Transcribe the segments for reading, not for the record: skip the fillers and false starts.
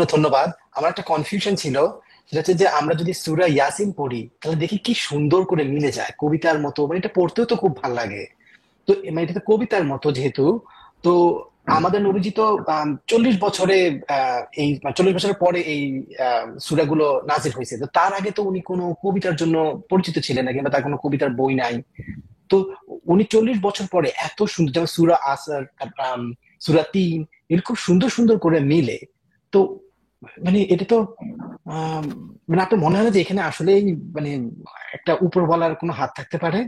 ধন্যবাদ। আমার একটা কনফিউশন ছিল, সেটা হচ্ছে যে আমরা যদি সূরা ইয়াসিন পড়ি তাহলে দেখি কি সুন্দর করে মিলে যায় কবিতার মতো, মানে এটা পড়তেও তো খুব ভালো লাগে। তো মানে এটা তো কবিতার মতো যেহেতু, তো আমাদের নবীজি তো 40 বছরে এই 40 বছরের পরে এই সূরাগুলো নাজিল হয়েছে। তো তার আগে তো উনি কোনো কবিতার জন্য পরিচিত ছিলেন না, কিংবা তার কোনো কবিতার বই নাই। তো উনি 40 বছর পরে এত সুন্দর, যেমন সূরা আসর, সূরা তিন, এগুলো খুব সুন্দর সুন্দর করে মিলে। তো মানে এটা তো আহ মানে আপনার মনে হয় না যে এখানে আসলে মানে একটা উপরওয়ালার কোনো হাত থাকতে পারে?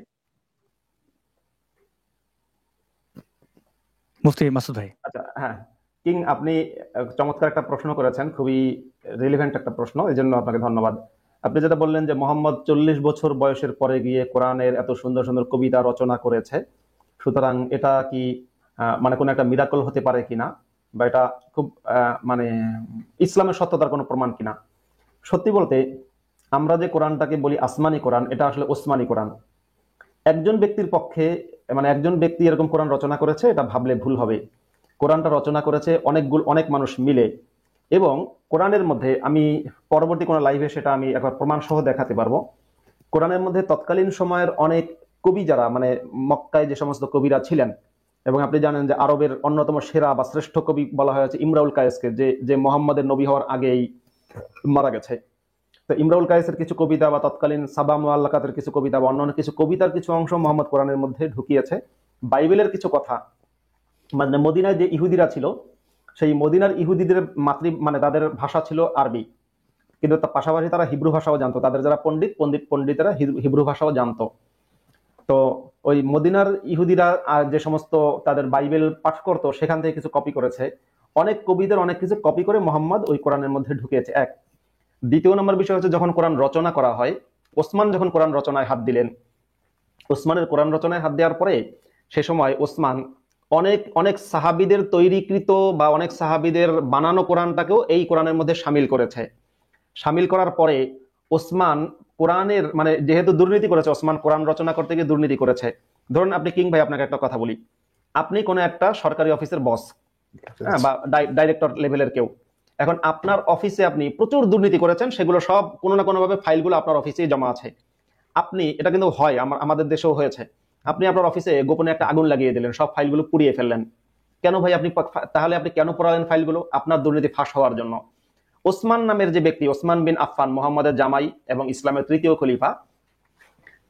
মুফতি মাসুদ ভাই। আচ্ছা, হ্যাঁ, কিং, আপনি চমৎকার একটা প্রশ্ন করেছেন, খুবই রিলেভেন্ট একটা প্রশ্ন, এই জন্য আপনাকে ধন্যবাদ। আপনি যেটা বললেন যে মোহাম্মদ 40 বছর বয়সের পরে গিয়ে কোরআনের এত সুন্দর সুন্দর কবিতা রচনা করেছে, সুতরাং এটা কি মানে কোনো একটা মিরাকল হতে পারে কিনা, বা এটা খুব মানে ইসলামের সত্যতার কোনো প্রমাণ কিনা? সত্যি বলতে, আমরা যে কোরআনটাকে বলি আসমানি কোরআন, এটা আসলে ওসমানি কোরআন। একজন ব্যক্তির পক্ষে, মানে একজন ব্যক্তি এরকম কোরআন রচনা করেছে এটা ভাবলে ভুল হবে। কোরআনটা রচনা করেছে অনেক মানুষ মিলে। এবং কোরআনের মধ্যে আমি পরবর্তী কোনো লাইভে সেটা আমি একবার প্রমাণ সহ দেখাতে পারবো। কোরআনের মধ্যে তৎকালীন সময়ের অনেক কবি, যারা মানে মক্কায় যে সমস্ত কবিরা ছিলেন, এবং আপনি জানেন যে আরবের অন্যতম সেরা বা শ্রেষ্ঠ কবি বলা হয়েছে ইমরাউল কায়েসকে, যে যে মোহাম্মদের নবী হওয়ার আগেই মারা গেছে। তো ইমরাউল কায়েসের কিছু কবিতা বা তৎকালীন সাবা মুআল্লাকাতের কিছু কবিতা বা অন্যান্য কিছু কবিতার কিছু অংশ মোহাম্মদ কোরআনের মধ্যে ঢুকিয়েছে। বাইবেলের কিছু কথা, মানে মদিনায় যে ইহুদিরা ছিল, সেই মদিনার ইহুদিদের মানে তাদের ভাষা ছিল আরবি, কিন্তু তার পাশাপাশি তারা হিব্রু ভাষাও জানতো। তাদের যারা পণ্ডিতেরা হিব্রু ভাষাও জানতো। তো ওই মদিনার ইহুদিরা আর যে সমস্ত তাদের বাইবেল পাঠ করতো, সেখান থেকে কিছু কপি করেছে। অনেক কবিদের অনেক কিছু কপি করে মোহাম্মদ ওই কোরআনের মধ্যে ঢুকিয়েছে, এক। দ্বিতীয় নম্বর বিষয় হচ্ছে, যখন কোরআন রচনা করা হয়, ওসমান যখন কোরআন রচনায় হাত দিলেন, ওসমানের কোরআন রচনায় হাত দেওয়ার পরে সে সময় ওসমান অনেক অনেক সাহাবিদের তৈরিকৃত বা অনেক সাহাবিদের বানানো কোরআনটাকেও এই কোরআনের মধ্যে সামিল করেছে। সামিল করার পরে ওসমান কোরআনের, মানে যেহেতু দুর্নীতি করেছে, ওসমান কোরআন রচনা করতে গিয়ে দুর্নীতি করেছে। ধরুন আপনি, কিং ভাই, আপনাকে একটা কথা বলি। আপনি কোনো একটা সরকারি অফিসের বস, হ্যাঁ, বা ডাইরেক্টর লেভেলের কেউ। এখন আপনার অফিসে আপনি প্রচুর দুর্নীতি করেছেন, সেগুলো সব কোনো না কোনো ভাবে ফাইলগুলো আপনার অফিসেই জমা আছে। আপনি, এটা কিন্তু হয়, আমাদের দেশেও হয়েছে, আপনি আপনার অফিসে গোপনে একটা আগুন লাগিয়ে দিলেন, সব ফাইলগুলো পুড়িয়ে ফেললেন। কেন ভাই? তাহলে আপনি কেন পোড়ালেন ফাইলগুলো? আপনার দুর্নীতি ফাঁস হওয়ার জন্য। ওসমান নামের যে ব্যক্তি, ওসমান বিন আফফান, মোহাম্মদের জামাই এবং ইসলামের তৃতীয় খলিফা,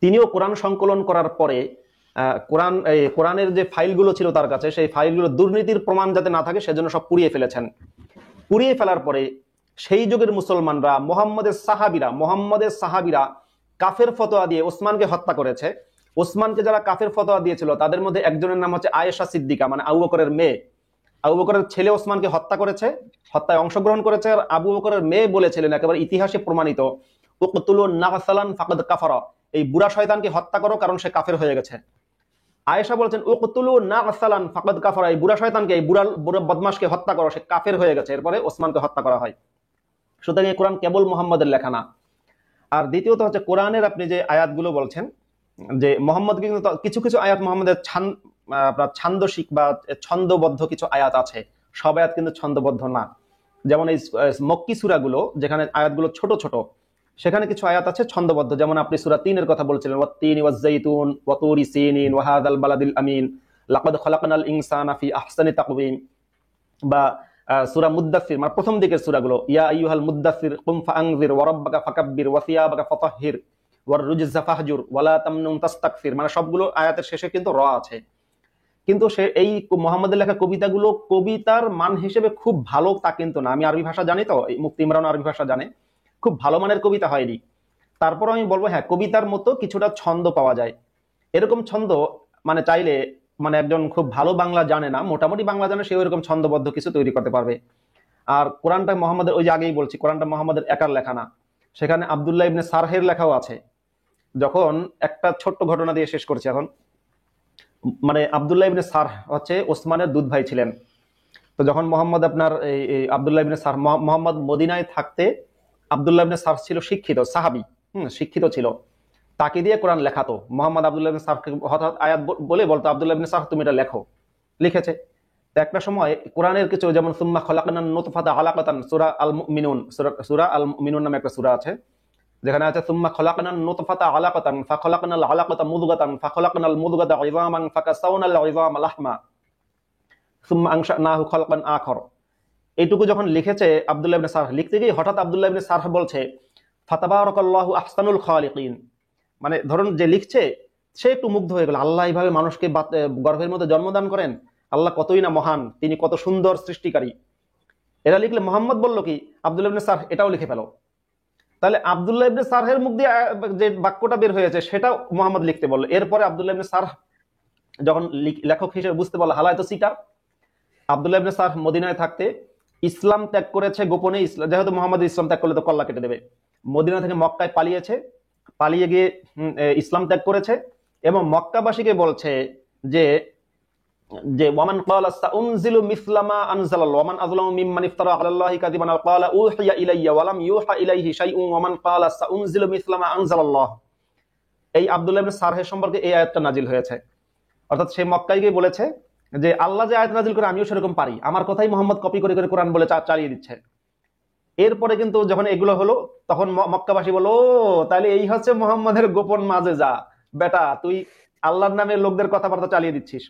তিনিও কোরআন সংকলন করার পরে কোরআনের যে ফাইলগুলো ছিল তার কাছে, সেই ফাইলগুলো দুর্নীতির প্রমাণ যাতে না থাকে সেজন্য সব পুড়িয়ে ফেলেছেন। পুড়িয়ে ফেলার পরে সেই যুগের মুসলমানরা, মোহাম্মদের সাহাবিরা কাফের ফতোয়া দিয়ে ওসমানকে হত্যা করেছে। ওসমানকে যারা কাফের ফতোয়া দিয়েছিল তাদের মধ্যে একজনের নাম হচ্ছে আয়েশা সিদ্দিকা, মানে আবু বকরের মেয়ে। আবু বকরের ছেলে ওসমানকে হত্যা করেছে, হত্যায় অংশগ্রহণ করেছে। আর আবু বকরের মেয়ে বলেছিলেন, একেবারে ইতিহাসে প্রমাণিত, উকতুলুন নাগসালান ফাকাদ কাফারা, এই বুড়া শয়তানকে হত্যা করো কারণ সে কাফের হয়ে গেছে। আয়েশা বলেছেন, উকতুলু নাগসালান ফাকাদ কাফারা, এই বুড়া শয়তানকে, এই বুড়া বদমাশকে হত্যা করো, সে কাফের হয়ে গেছে। এরপরে ওসমানকে হত্যা করা হয়। সুতরাং এই কোরআন কেবল মুহাম্মদের লেখা না। আর দ্বিতীয়ত হচ্ছে, কোরআনের আপনি যে আয়াতগুলো বলছেন যে মোহাম্মদ, কিন্তু কিছু কিছু আয়াত মোহাম্মদের আপনার ছান্দসিক বা ছন্দবদ্ধ কিছু আয়াত আছে, সব আয়াত কিন্তু ছন্দবদ্ধ না। যেমন এই মক্কি সূরাগুলো, যেখানে আয়াতগুলো ছোট ছোট, সেখানে কিছু আয়াত আছে ছন্দবদ্ধ। যেমন আপনি সূরা ৩ এর কথা বলছিলেন, ওয়াত-তিনি ওয়াজ-যাইতুন ওয়া তুরি সিনিন ওয়া হাযাল বালাদিল আমিন লাকাদ খালাকনাল ইনসানা ফি আহসানি তাকওয়িম। বা সূরা মুদ্দাসসির, মানে প্রথম দিকের সূরাগুলো, ইয়া আইয়ুহাল মুদ্দাসসির কুম ফাআনযির ওয়া রাব্বাকা ফাকাব্বির ওয়া সিয়াবাকা ফাতাহহির ওয়ার রুজজা ফাহজুর ওয়ালা তামনুন তাস্তাকফির, মানে সবগুলো আয়াতের শেষে কিন্তু র আছে। কিন্তু সে এই মুহাম্মদের লেখা কবিতাগুলো কবিতার মান হিসেবে খুব ভালো তা কিন্তু না। আমি আরবি ভাষা জানি, তো এই মুফতি ইমরান আরবি ভাষা জানে, খুব ভালো মানের কবিতা হয়নি। তারপর আমি বলবো, হ্যাঁ, কবিতার মতো কিছুটা ছন্দ পাওয়া যায়। এরকম ছন্দ মানে চাইলে, মানে একজন খুব ভালো বাংলা জানে না, মোটামুটি বাংলা জানে, সেও এরকম ছন্দবদ্ধ কিছু তৈরি করতে পারবে। আর কোরআনটা মোহাম্মদের, ওই যে আগেই বলছি, কোরআনটা মোহাম্মদের একার লেখা না, সেখানে আব্দুল্লাহ ইবনে সারহের লেখাও আছে। যখন একটা ছোট্ট ঘটনা দিয়ে শেষ করছি এখন, মানে আব্দুল্লাহ ইবনে সারহ হচ্ছে ওসমানের দুধ ভাই ছিলেন। তো যখন মোহাম্মদ আপনার এই আব্দুল্লাহ ইবনে সারহ, মোহাম্মদ মদিনায় থাকতে আব্দুল্লাহ ইবনে সারহ ছিল শিক্ষিত সাহাবী, শিক্ষিত ছিল, তাকে দিয়ে কোরআন লেখাতো। মোহাম্মদ আব্দুল্লাহ ইবনে সারহকে হঠাৎ আয়াত বলে বলতো, আব্দুল্লাহ ইবনে সারহ তুমি এটা লেখো, লিখেছে। তো একটা সময় কোরআনের কিছু, যেমন সুম্মা খলাকনান নুতফাতা আলাকাতান, সূরা আল মুমিনুন, সূরা আল মুমিনুন নামে একটা সূরা আছে, যেখানে আছে সুম্মা খলাকনান নুতফাতা আলাকাতান ফাখলাকনাল আলাকাতা মুদগাতান ফাখলাকনাল মুদগাতা ইযামান ফাকাসাউনাল ইযামা লাহমা সুম্মা আনশানাহু খালকান আখর। এইটুকু যখন লিখেছে আব্দুল্লাহ ইবনে সারহ, লিখতে গিয়ে হঠাৎ আব্দুল্লাহ ইবনে সারহ বলছে ফাতাবারাকাল্লাহু আহসানুল খালিকিন, মানে ধরুন যে লিখছে সে একটু মুগ্ধ হয়ে গেল, আল্লাহ এইভাবে মানুষকে গর্ভের মধ্যে জন্মদান করেন, আল্লাহ কতই না মহান, তিনি কত সুন্দর সৃষ্টিকারী। এরা লিখলে মোহাম্মদ বলল কি, আব্দুল্লাহ ইবনে সারহ এটাও লিখে ফেলো। তাহলে আব্দুল্লাহ ইবনে সারহের মুখ দিয়ে যে বাক্যটা বের হয়েছে সেটাও মোহাম্মদ লিখতে বললো। এরপরে আব্দুল্লাহ ইবনে সারহ যখন লেখক হিসেবে বুঝতে পারলো হালায় তো সিটার, আব্দুল্লাহ ইবনে সারহ মদিনায় থাকতে ইসলাম ত্যাগ করেছে গোপনে, যেহেতু মোহাম্মদ ইসলাম ত্যাগ করলে তো কল্লা কেটে দেবে, মদিনা থেকে মক্কায় পালিয়েছে, পালিয়ে গিয়ে ইসলাম ত্যাগ করেছে এবং মক্কাবাসীকে বলছে যে যে ওয়ামান ক্বালা সাউনজিলু মিসলা মা আনজালাল্লাহু ওয়ামান আযলামু মিম্মান ইফতারা আলাল্লাহি কাযিবান আও ক্বালা উহিয়া ইলাইয়া ওয়া লাম ইউহা ইলাইহি শাইউন ওয়ামান ক্বালা সাউনজিলু মিসলা মা আনজালাল্লাহ। এই আব্দুল্লাহ ইবনে সারহের সম্পর্কে এই আয়াতটা নাজিল হয়েছে। অর্থাৎ সে মক্কায় গিয়ে বলেছে যে আল্লাহ যে আয়াত নাজিল করে আমিও সেরকম পারি, আমার কথাই মোহাম্মদ কপি করে করে কোরআন বলে চালিয়ে দিচ্ছে। এরপরে কিন্তু যখন এগুলো হলো তখন মক্কাবাসী বলো, তাহলে এই হচ্ছে মোহাম্মদের গোপন মাজেজা, বেটা তুই আল্লাহর নামে লোকদের কথাবার্তা চালিয়ে দিচ্ছিস।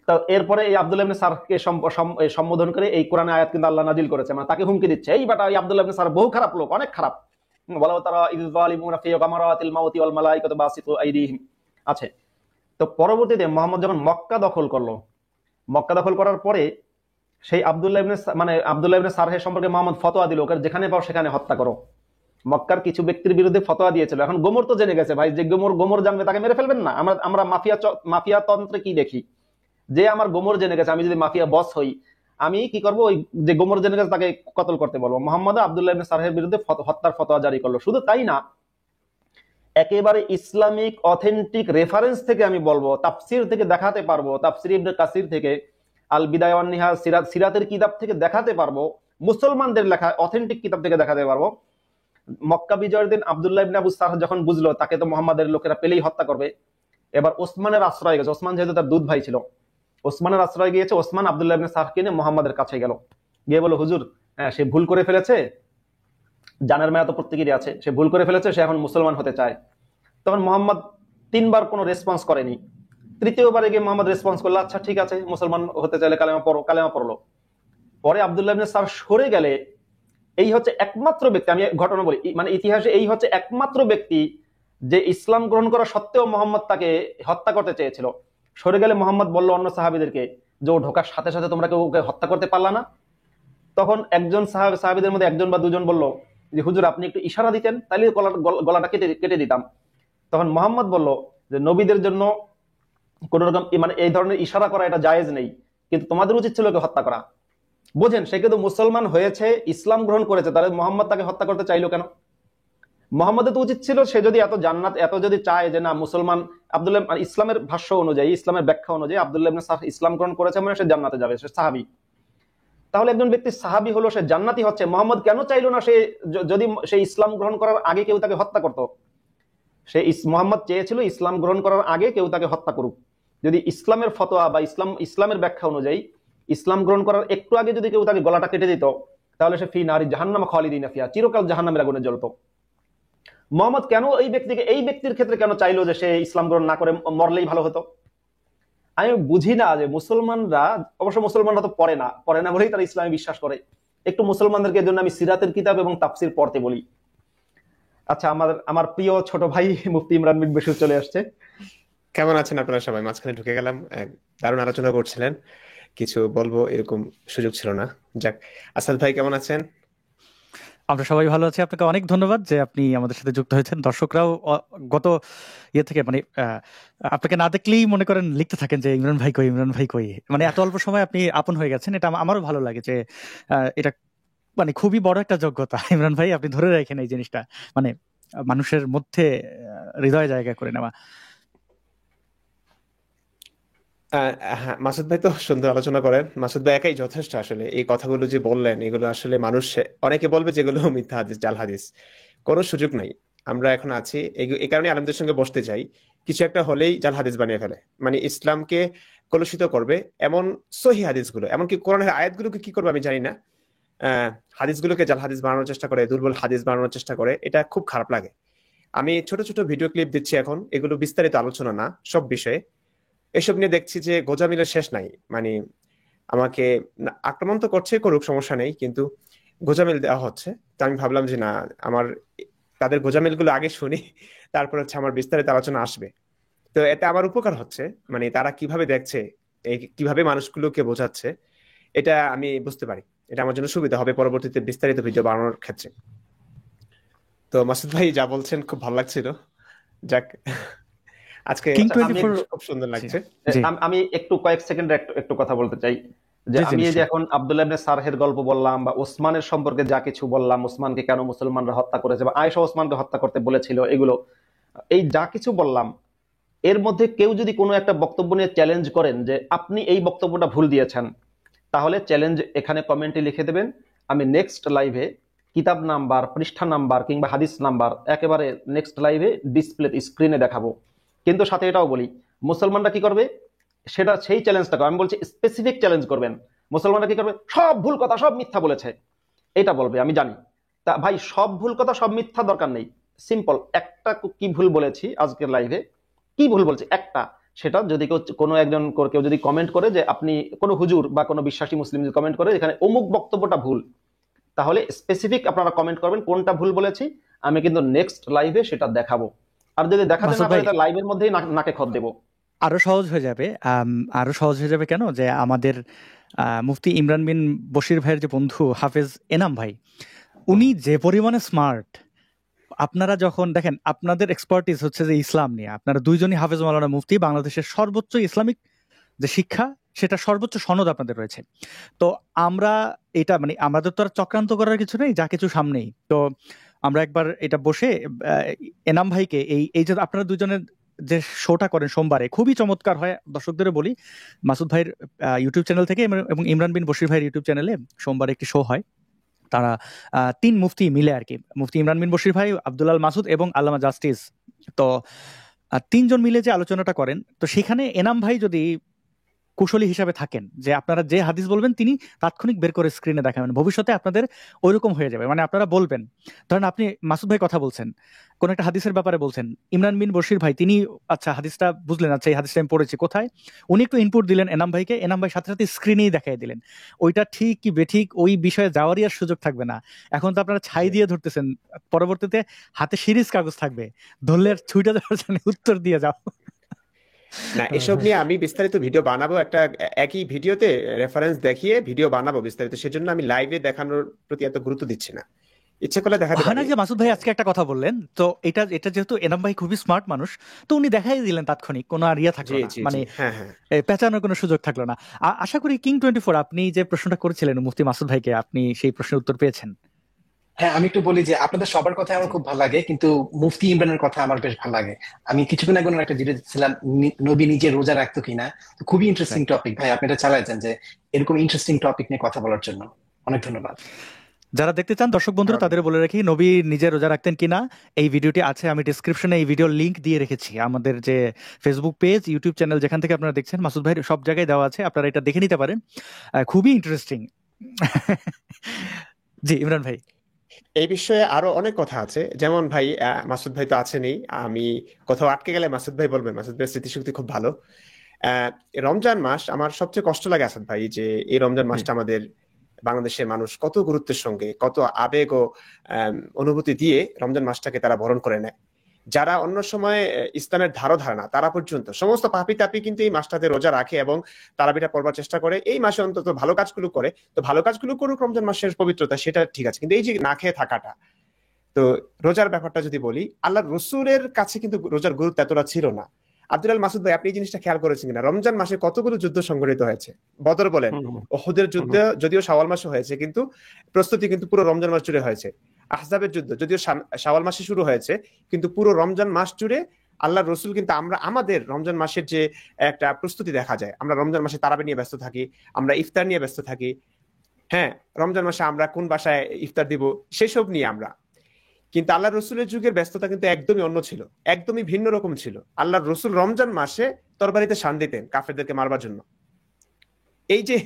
তো এরপরে এই আব্দুল্লাহ ইবনে সারহকে সম্বোধন করে এই কোরআনে আয়াত কিন্তু আল্লাহ নাজিল করেছে, মানে তাকে হুমকি দিচ্ছে, এই বেটা, এই আব্দুল্লাহ ইবনে সারহ বহু খারাপ লোক, অনেক খারাপ। ওয়ালাউ তারা ইয যালিমুনা ফি গামারাতিল মাউতি ওয়াল মালাইকাতু বাসিতু আইদিহিম আছে। তো পরবর্তীতে মোহাম্মদ যখন মক্কা দখল করলো, মক্কা দখল করার পরে সেই আব্দুল্লাহ ইবনে সারহের সম্পর্কে মোহাম্মদ ফতোয়া দিল, ওকে যেখানে পাও সেখানে হত্যা করো। মক্কার কিছু ব্যক্তির বিরুদ্ধে ফতোয়া দিয়েছিল। এখন গোমর তো জেনে গেছে ভাই, যে গোমর জানবে তাকে মেরে ফেলবেন না। আমরা মাফিয়া তন্ত্রে কি দেখি, যে আমার গোমর জেনে গেছে, আমি যদি মাফিয়া বস হই আমি কি করব, ওই যে গোমর জেনে গেছে তাকে কতল করতে বলবো। মোহাম্মদ আব্দুল্লাহ ইবনে সারহের বিরুদ্ধে হত্যার ফতোয়া জারি করলো। শুধু তাই না, একেবারে ইসলামিক অথেন্টিক রেফারেন্স থেকে আমি বলবো, তাফসির থেকে দেখাতে পারবো, তাফসির ইবনে কাসির থেকে, আল বিদায়া ওয়ান নিহা, সিরাতের কিতাব থেকে দেখাতে পারবো, মুসলমানদের লেখা অথেন্টিক কিতাব থেকে দেখাতে পারবো। মক্কা বিজয়ের দিন আব্দুল্লাহ ইবনে আবু সারহ যখন বুঝলো তাকে তো মোহাম্মদের লোকেরা পেলেই হত্যা করবে, এবার ওসমানের আশ্রয় গেছে। ওসমান যেহেতু তার দুধ ভাই ছিল, ওসমানের আশ্রয় গিয়েছে। ওসমান আব্দুল্লাহ ইবনে সারহকে নিয়ে মোহাম্মদের কাছে গেল, গিয়ে বলো হুজুর, সে ভুল করে ফেলেছে, জানের মায়া তো প্রত্যেকেরই আছে, সে ভুল করে ফেলেছে, সে এখন মুসলমান হতে চায়। তখন মোহাম্মদ 3বার কোনো রেসপন্স করেনি। তৃতীয়বারে গিয়ে মোহাম্মদ রেসপন্স করলো, আচ্ছা ঠিক আছে, মুসলমান হতে চাইলে কালেমা পড়ো, কালেমা পড়লো। পরে আব্দুল্লাহ ইবনে সারহ সরে গেলে এই হচ্ছে একমাত্র ব্যক্তি, আমি ঘটনা বলি, মানে ইতিহাসে এই হচ্ছে একমাত্র ব্যক্তি যে ইসলাম গ্রহণ করা সত্ত্বেও মোহাম্মদ তাকে হত্যা করতে চেয়েছিল। সরে গেলে মোহাম্মদ বলল অন্য সাহাবীদেরকে যে ও ঢোকার সাথে সাথে তোমরা কেউ ওকে হত্যা করতে পারলা না। তখন একজন সাহাবীদের মধ্যে একজন বা দুজন বলল যে হুজুর আপনি একটু ইশারা দিতেন তাহলে গলাটা কেটে দিতাম। তখন মোহাম্মদ বলল যে নবীদের জন্য কোন রকম মানে এই ধরনের ইশারা করা এটা জায়েজ নেই, কিন্তু তোমাদের উচিত ছিল ওকে হত্যা করা। বোঝেন, সে কিন্তু মুসলমান হয়েছে, ইসলাম গ্রহণ করেছে, তাহলে মোহাম্মদ তাকে হত্যা করতে চাইলো কেন? মোহাম্মদের তো উচিত ছিল, সে যদি এত জান্নাত এত যদি চায় যে না মুসলমান, আব্দুল্লাহ ইসলামের ভাষ্য অনুযায়ী, ইসলামের ব্যাখ্যা অনুযায়ী আব্দুল্লাহ ইবনে সারহ ইসলাম গ্রহণ করেছে মানে সে জান্নাতে যাবে, সে সাহাবী। তাহলে একজন ব্যক্তি সাহাবী হলো, সে জান্নাতি হচ্ছে, মোহাম্মদ কেন চাইলো না সে যদি সে ইসলাম গ্রহণ করার আগে কেউ তাকে হত্যা করতো? সে মোহাম্মদ চেয়েছিল ইসলাম গ্রহণ করার আগে কেউ তাকে হত্যা করুক। যদি ইসলামের ফতোয়া বা ইসলামের ব্যাখ্যা অনুযায়ী ইসলাম গ্রহণ করার একটু আগে যদি কেউ তাকে গলাটা কেটে দিত, তাহলে সে ফি নারি জাহান্নাম খালিদিনা ফিহা, চিরকাল জাহান্নামের আগুনে জ্বলতো। মোহাম্মদ কেন এই ব্যক্তির ক্ষেত্রে কেন চাইলো যে সে ইসলাম গ্রহণ না করে মরলেই ভালো হতো? আমি বুঝি না যে মুসলমানরা, অবশ্য মুসলমানরা তো পড়ে না বলেই তারা ইসলামে বিশ্বাস করে। একটু মুসলমানদেরকে জন্য আমি সিরাতের কিতাব এবং তাফসির পড়তে বলি। আচ্ছা, আমার প্রিয় ছোট ভাই মুফতি ইমরান বিন বশির চলে আসছে। কেমন আছেন আপনারা সবাই? মাঝখানে ঢুকে গেলাম, দারুণ আলোচনা করছিলেন, কিছু বলবো এরকম সুযোগ ছিল না। যাক, আসাদ ভাই কেমন আছেন? আমরা সবাই ভালো আছি। আপনাকে অনেক ধন্যবাদ যে আপনি আমাদের সাথে যুক্ত হয়েছেন। দর্শকরাও গত থেকে মানে আপনাকে না দেখলেই মনে করেন লিখতে থাকেন যে ইমরান ভাই কই, ইমরান ভাই কই। মানে এত অল্প সময় আপনি আপন হয়ে গেছেন, এটা আমারও ভালো লাগে যে এটা মানে খুবই বড় একটা যোগ্যতা। ইমরান ভাই আপনি ধরে রাখেন এই জিনিসটা, মানে মানুষের মধ্যে হৃদয় জায়গা করে নেওয়া। হ্যাঁ, মাসুদ ভাই তো সুন্দর আলোচনা করেন। মাসুদ ভাই একাই যথেষ্ট। আসলে এই কথাগুলো যে বললেন, এগুলো আসলে মানুষ অনেকে বলবে যেগুলো মিথ্যা হাদিস, জাল হাদিস, কোনো সুযোগ নাই। আমরা এখন আছি এই কারণে আলেমদের সঙ্গে বসতে চাই, কিছু একটা হলেই জাল হাদিস বানিয়ে ফেলে, মানে ইসলামকে কলুষিত করবে এমন সহি হাদিসগুলো, এমনকি কোরআনের আয়াতগুলোকে কি করবে আমি জানি না, আহ হাদিসগুলোকে জাল হাদিস বানানোর চেষ্টা করে, দুর্বল হাদিস বানানোর চেষ্টা করে। এটা খুব খারাপ লাগে। আমি ছোট ছোট ভিডিও ক্লিপ দিচ্ছি এখন, এগুলো বিস্তারিত আলোচনা না সব বিষয়ে। এসব নিয়ে দেখছি যে গোজামিলের শেষ নাই, মানে আমাকে আক্রমণ তো করছে, করুক, সমস্যা নেই, কিন্তু গোজামিল দেওয়া হচ্ছে। তো আমি ভাবলাম যে না, আমার তাদের গোজামিল গুলো আগে শুনি, তারপর হচ্ছে আমার বিস্তারিত আলোচনা আসবে। তো এতে আমার উপকার হচ্ছে, মানে তারা কিভাবে দেখছে, কিভাবে মানুষগুলোকে বোঝাচ্ছে, এটা আমি বুঝতে পারি। এটা আমার জন্য সুবিধা হবে পরবর্তীতে বিস্তারিত ভিডিও বানানোর ক্ষেত্রে। তো মাসুদ ভাই যা বলছেন খুব ভালো লাগছিল। যাক, আজকে কিং আচ্ছা, আমি 24 খুব সুন্দর লাগছে। জি আমি একটু কয়েক সেকেন্ড একটু কথা বলতে চাই যে জি জি আমি এই যে নিশ্চয়ই। এখন আব্দুল্লাহ ইবনে সারহের গল্প বললাম বা ওসমানের সম্পর্কে যা কিছু বললাম, ওসমানকে কেন মুসলমানরা হত্যা করেছে বা আয়েশা ওসমানকে হত্যা করতে বলেছিল, এগুলো এই যা কিছু বললাম, এর মধ্যে কেউ যদি কোনো একটা বক্তব্য নিয়ে চ্যালেঞ্জ করেন যে আপনি এই বক্তব্যটা ভুল দিয়েছেন, তাহলে চ্যালেঞ্জ এখানে কমেন্টে লিখে দেবেন। আমি নেক্সট লাইভে কিতাব নাম্বার, পৃষ্ঠা নাম্বার কিংবা হাদিস নাম্বার একেবারে নেক্সট লাইভে ডিসপ্লে স্ক্রিনে দেখাবো। কিন্তু সাথে এটাও বলি, মুসলমানরা কি করবে সেটা সেই চ্যালেঞ্জটা আমি বলছি স্পেসিফিক চ্যালেঞ্জ করবেন। মুসলমানরা কি করবে, সব ভুল কথা, সব মিথ্যা বলেছে, এটা বলবে, আমি জানি। তা ভাই, সব ভুল কথা সব মিথ্যা দরকার নেই। সিম্পল একটা কি ভুল বলেছি আজকের লাইভে, কি ভুল বলছি একটা, সেটা যদি কোনো একজন কেউ যদি কমেন্ট করে যে আপনি কোনো হুজুর বা কোনো বিশ্বাসী মুসলিম যদি কমেন্ট করে এখানে অমুক বক্তব্যটা ভুল, তাহলে স্পেসিফিক আপনারা কমেন্ট করবেন কোনটা ভুল বলেছি, আমি কিন্তু নেক্সট লাইভে সেটা দেখাবো। আর যদি দেখাতে মাসুদ না ভাই পারে তাহলে লাইভের মধ্যেই নাকে খত দেবো। আরো সহজ হয়ে যাবে, আরো সহজ হয়ে যাবে কেন, যে আমাদের মুফতি ইমরান বিন বশির ভাইয়ের যে বন্ধু হাফেজ এনাম ভাই, উনি যে পরিমাণে স্মার্ট, আপনারা যখন দেখেন, আপনাদের এক্সপার্টিস হচ্ছে যে ইসলাম নিয়ে, আপনারা দুইজনই হাফেজ মাওলানা মুফতি, বাংলাদেশের সর্বোচ্চ ইসলামিক যে শিক্ষা সেটা সর্বোচ্চ সনদ আপনাদের রয়েছে। তো আমরা এটা মানে আমাদের তো আর চক্রান্ত করার কিছু নেই, যা কিছু সামনেই। তো আমরা একবার এটা বসে এনাম ভাইকে এই এই যে আপনারা দুজনের যে শোটা করেন সোমবারে, খুবই চমৎকার হয়, দর্শকদের বলি, মাসুদ ভাইয়ের ইউটিউব চ্যানেল থেকে এবং ইমরান বিন বশির ভাইয়ের ইউটিউব চ্যানেলে সোমবারে একটি শো হয়। তারা তিন মুফতি মিলে আর কি, মুফতি ইমরান বিন বশির ভাই, আব্দুল আল মাসুদ এবং আল্লামা জাস্টিস, তো তিনজন মিলে যে আলোচনাটা করেন, তো সেখানে এনাম ভাই যদি কুশলী হিসাবে থাকেন, যে আপনারা যে হাদিস বলবেন তিনি তাৎক্ষণিক বের করে স্ক্রিনে দেখাবেন, ভবিষ্যতে আপনাদের ওইরকম হয়ে যাবে। মানে আপনারা বলবেন, ধরেন আপনি মাসুদ ভাই কথা বলছেন, কোন একটা হাদিসের ব্যাপারে বলছেন, ইমরান বিন বশির ভাই তিনি আচ্ছা হাদিসটা বুঝলেন, আচ্ছা এই হাদিসটা আমি পড়েছি কোথায়, উনি একটু ইনপুট দিলেন এনাম ভাইকে, এনাম ভাই সাথে সাথে স্ক্রিনেই দেখাই দিলেন, ওইটা ঠিক কি বেঠিক ওই বিষয়ে যাওয়ারই আর সুযোগ থাকবে না। এখন তো আপনারা ছাই দিয়ে ধরতেছেন, পরবর্তীতে হাতে সিরিজ কাগজ থাকবে, ধরলে আর ছুইটা যাওয়ার জন্য উত্তর দিয়ে যাও। না, এসব নিয়ে আমি বিস্তারিত ভিডিও বানাবো, একটা একই ভিডিওতে রেফারেন্স দেখিয়ে ভিডিও বানাবো বিস্তারিত। সেজন্য আমি লাইভে দেখানোর প্রতি এত গুরুত্ব দিচ্ছি না, ইচ্ছে করলে দেখাতে হয় না পারি। যে মাসুদ ভাই আজকে একটা কথা বললেন, তো এটা এটা যেহেতু এনাম ভাই খুবই স্মার্ট মানুষ, তো উনি দেখাই দিলেন তাৎক্ষণিক, কোনো আর ইয়া থাকলো জি না, জি মানে জি, হ্যাঁ হ্যাঁ। পেঁচানোর কোনো সুযোগ থাকলো না। আশা করি কিং 24 আপনি যে প্রশ্নটা করেছিলেন মুফতি মাসুদ ভাইকে, আপনি সেই প্রশ্নের উত্তর পেয়েছেন। হ্যাঁ, আমি একটু বলি যে আপনাদের সবার কথা আমার জি খুব ভালো লাগে, কিন্তু মুফতি ইমরানের কথা আমার বেশ ভালো লাগে। আমি কিছুক্ষণ আগে ওনার একটা ভিডিও দেখছিলাম, নবী নিজে রোজা রাখতো কিনা। তো খুবই ইন্টারেস্টিং রাইট। টপিক ভাই, আপনি এটা চালাইছেন যে এরকম ইন্টারেস্টিং টপিক নিয়ে কথা বলার জন্য। অনেক ধন্যবাদ। যারা দেখতে চান দর্শক বন্ধুরা, তাদের বলে রাখি, নবী নিজে রোজা রাখতেন কিনা এই ভিডিওটি আছে, আমি ডিসক্রিপশনে এই ভিডিওর লিংক দিয়ে রেখেছি। আমাদের যে ফেসবুক পেজ, ইউটিউব চ্যানেল, যেখান থেকে আপনারা দেখছেন, মাসুদ ভাই সব জায়গায় দেওয়া আছে, আপনারা এটা দেখে নিতে পারেন, খুবই ইন্টারেস্টিং। জি ইমরান ভাই। এই বিষয়ে আরো অনেক কথা আছে, যেমন ভাই মাসুদ ভাই তো আছেনই, আমি কোথাও আটকে গেলে মাসুদ ভাই বলবেন, মাসুদ ভাইয়ের স্মৃতিশক্তি খুব ভালো। আহ রমজান মাস আমার সবচেয়ে কষ্ট লাগে আসাদ ভাই, যে এই রমজান মাসটা আমাদের বাংলাদেশের মানুষ কত গুরুত্বের সঙ্গে, কত আবেগ ও অনুভূতি দিয়ে রমজান মাসটাকে তারা বরণ করে নেয়। যারা অন্য সময় ইসলামের ধারণা তারা পর্যন্ত সমস্ত পাপি তাপি কিন্তু এই মাসটাতে রোজা রাখে এবং তারাবিটা পড়বার চেষ্টা করে, এই মাসে অন্তত ভালো কাজগুলো করে। তো ভালো কাজগুলো করুক, রমজান মাসের পবিত্রতা সেটা ঠিক আছে, কিন্তু এই যে না খেয়ে থাকাটা, তো রোজার ব্যাপারটা যদি বলি, আল্লাহর রসুলের কাছে কিন্তু রোজার গুরুত্ব এতটা ছিল না। আব্দুল আল মাসুদ ভাই, আপনি এই জিনিসটা খেয়াল করেছেন কিনা, রমজান মাসে কতগুলো যুদ্ধ সংঘটিত হয়েছে, বদর বলেন, ওহুদের যুদ্ধ যদিও শাওয়াল মাসে হয়েছে, কিন্তু প্রস্তুতি কিন্তু পুরো রমজান মাস জুড়ে হয়েছে। আহজাবের যুদ্ধ যদিও শাওয়াল মাসে শুরু হয়েছে, কিন্তু পুরো রমজান মাস জুড়ে আল্লাহর রসুল কিন্তু, আমরা আমাদের রমজান মাসের যে একটা প্রস্তুতি দেখা যায়, আমরা রমজান মাসে তারাবি নিয়ে ব্যস্ত থাকি, আমরা ইফতার নিয়ে ব্যস্ত থাকি। হ্যাঁ, রমজান মাসে আমরা কোন বাসায় ইফতার দিব সেসব নিয়ে আমরা, কিন্তু আল্লাহ রসুলের যুগের ব্যস্ততা কিন্তু একদমই অন্য ছিল, একদমই ভিন্ন রকম ছিল। আল্লাহ রসুল রমজান মাসে তরবারিতে শান দিতেন কাফেরদেরকে মারবার জন্য। এই যে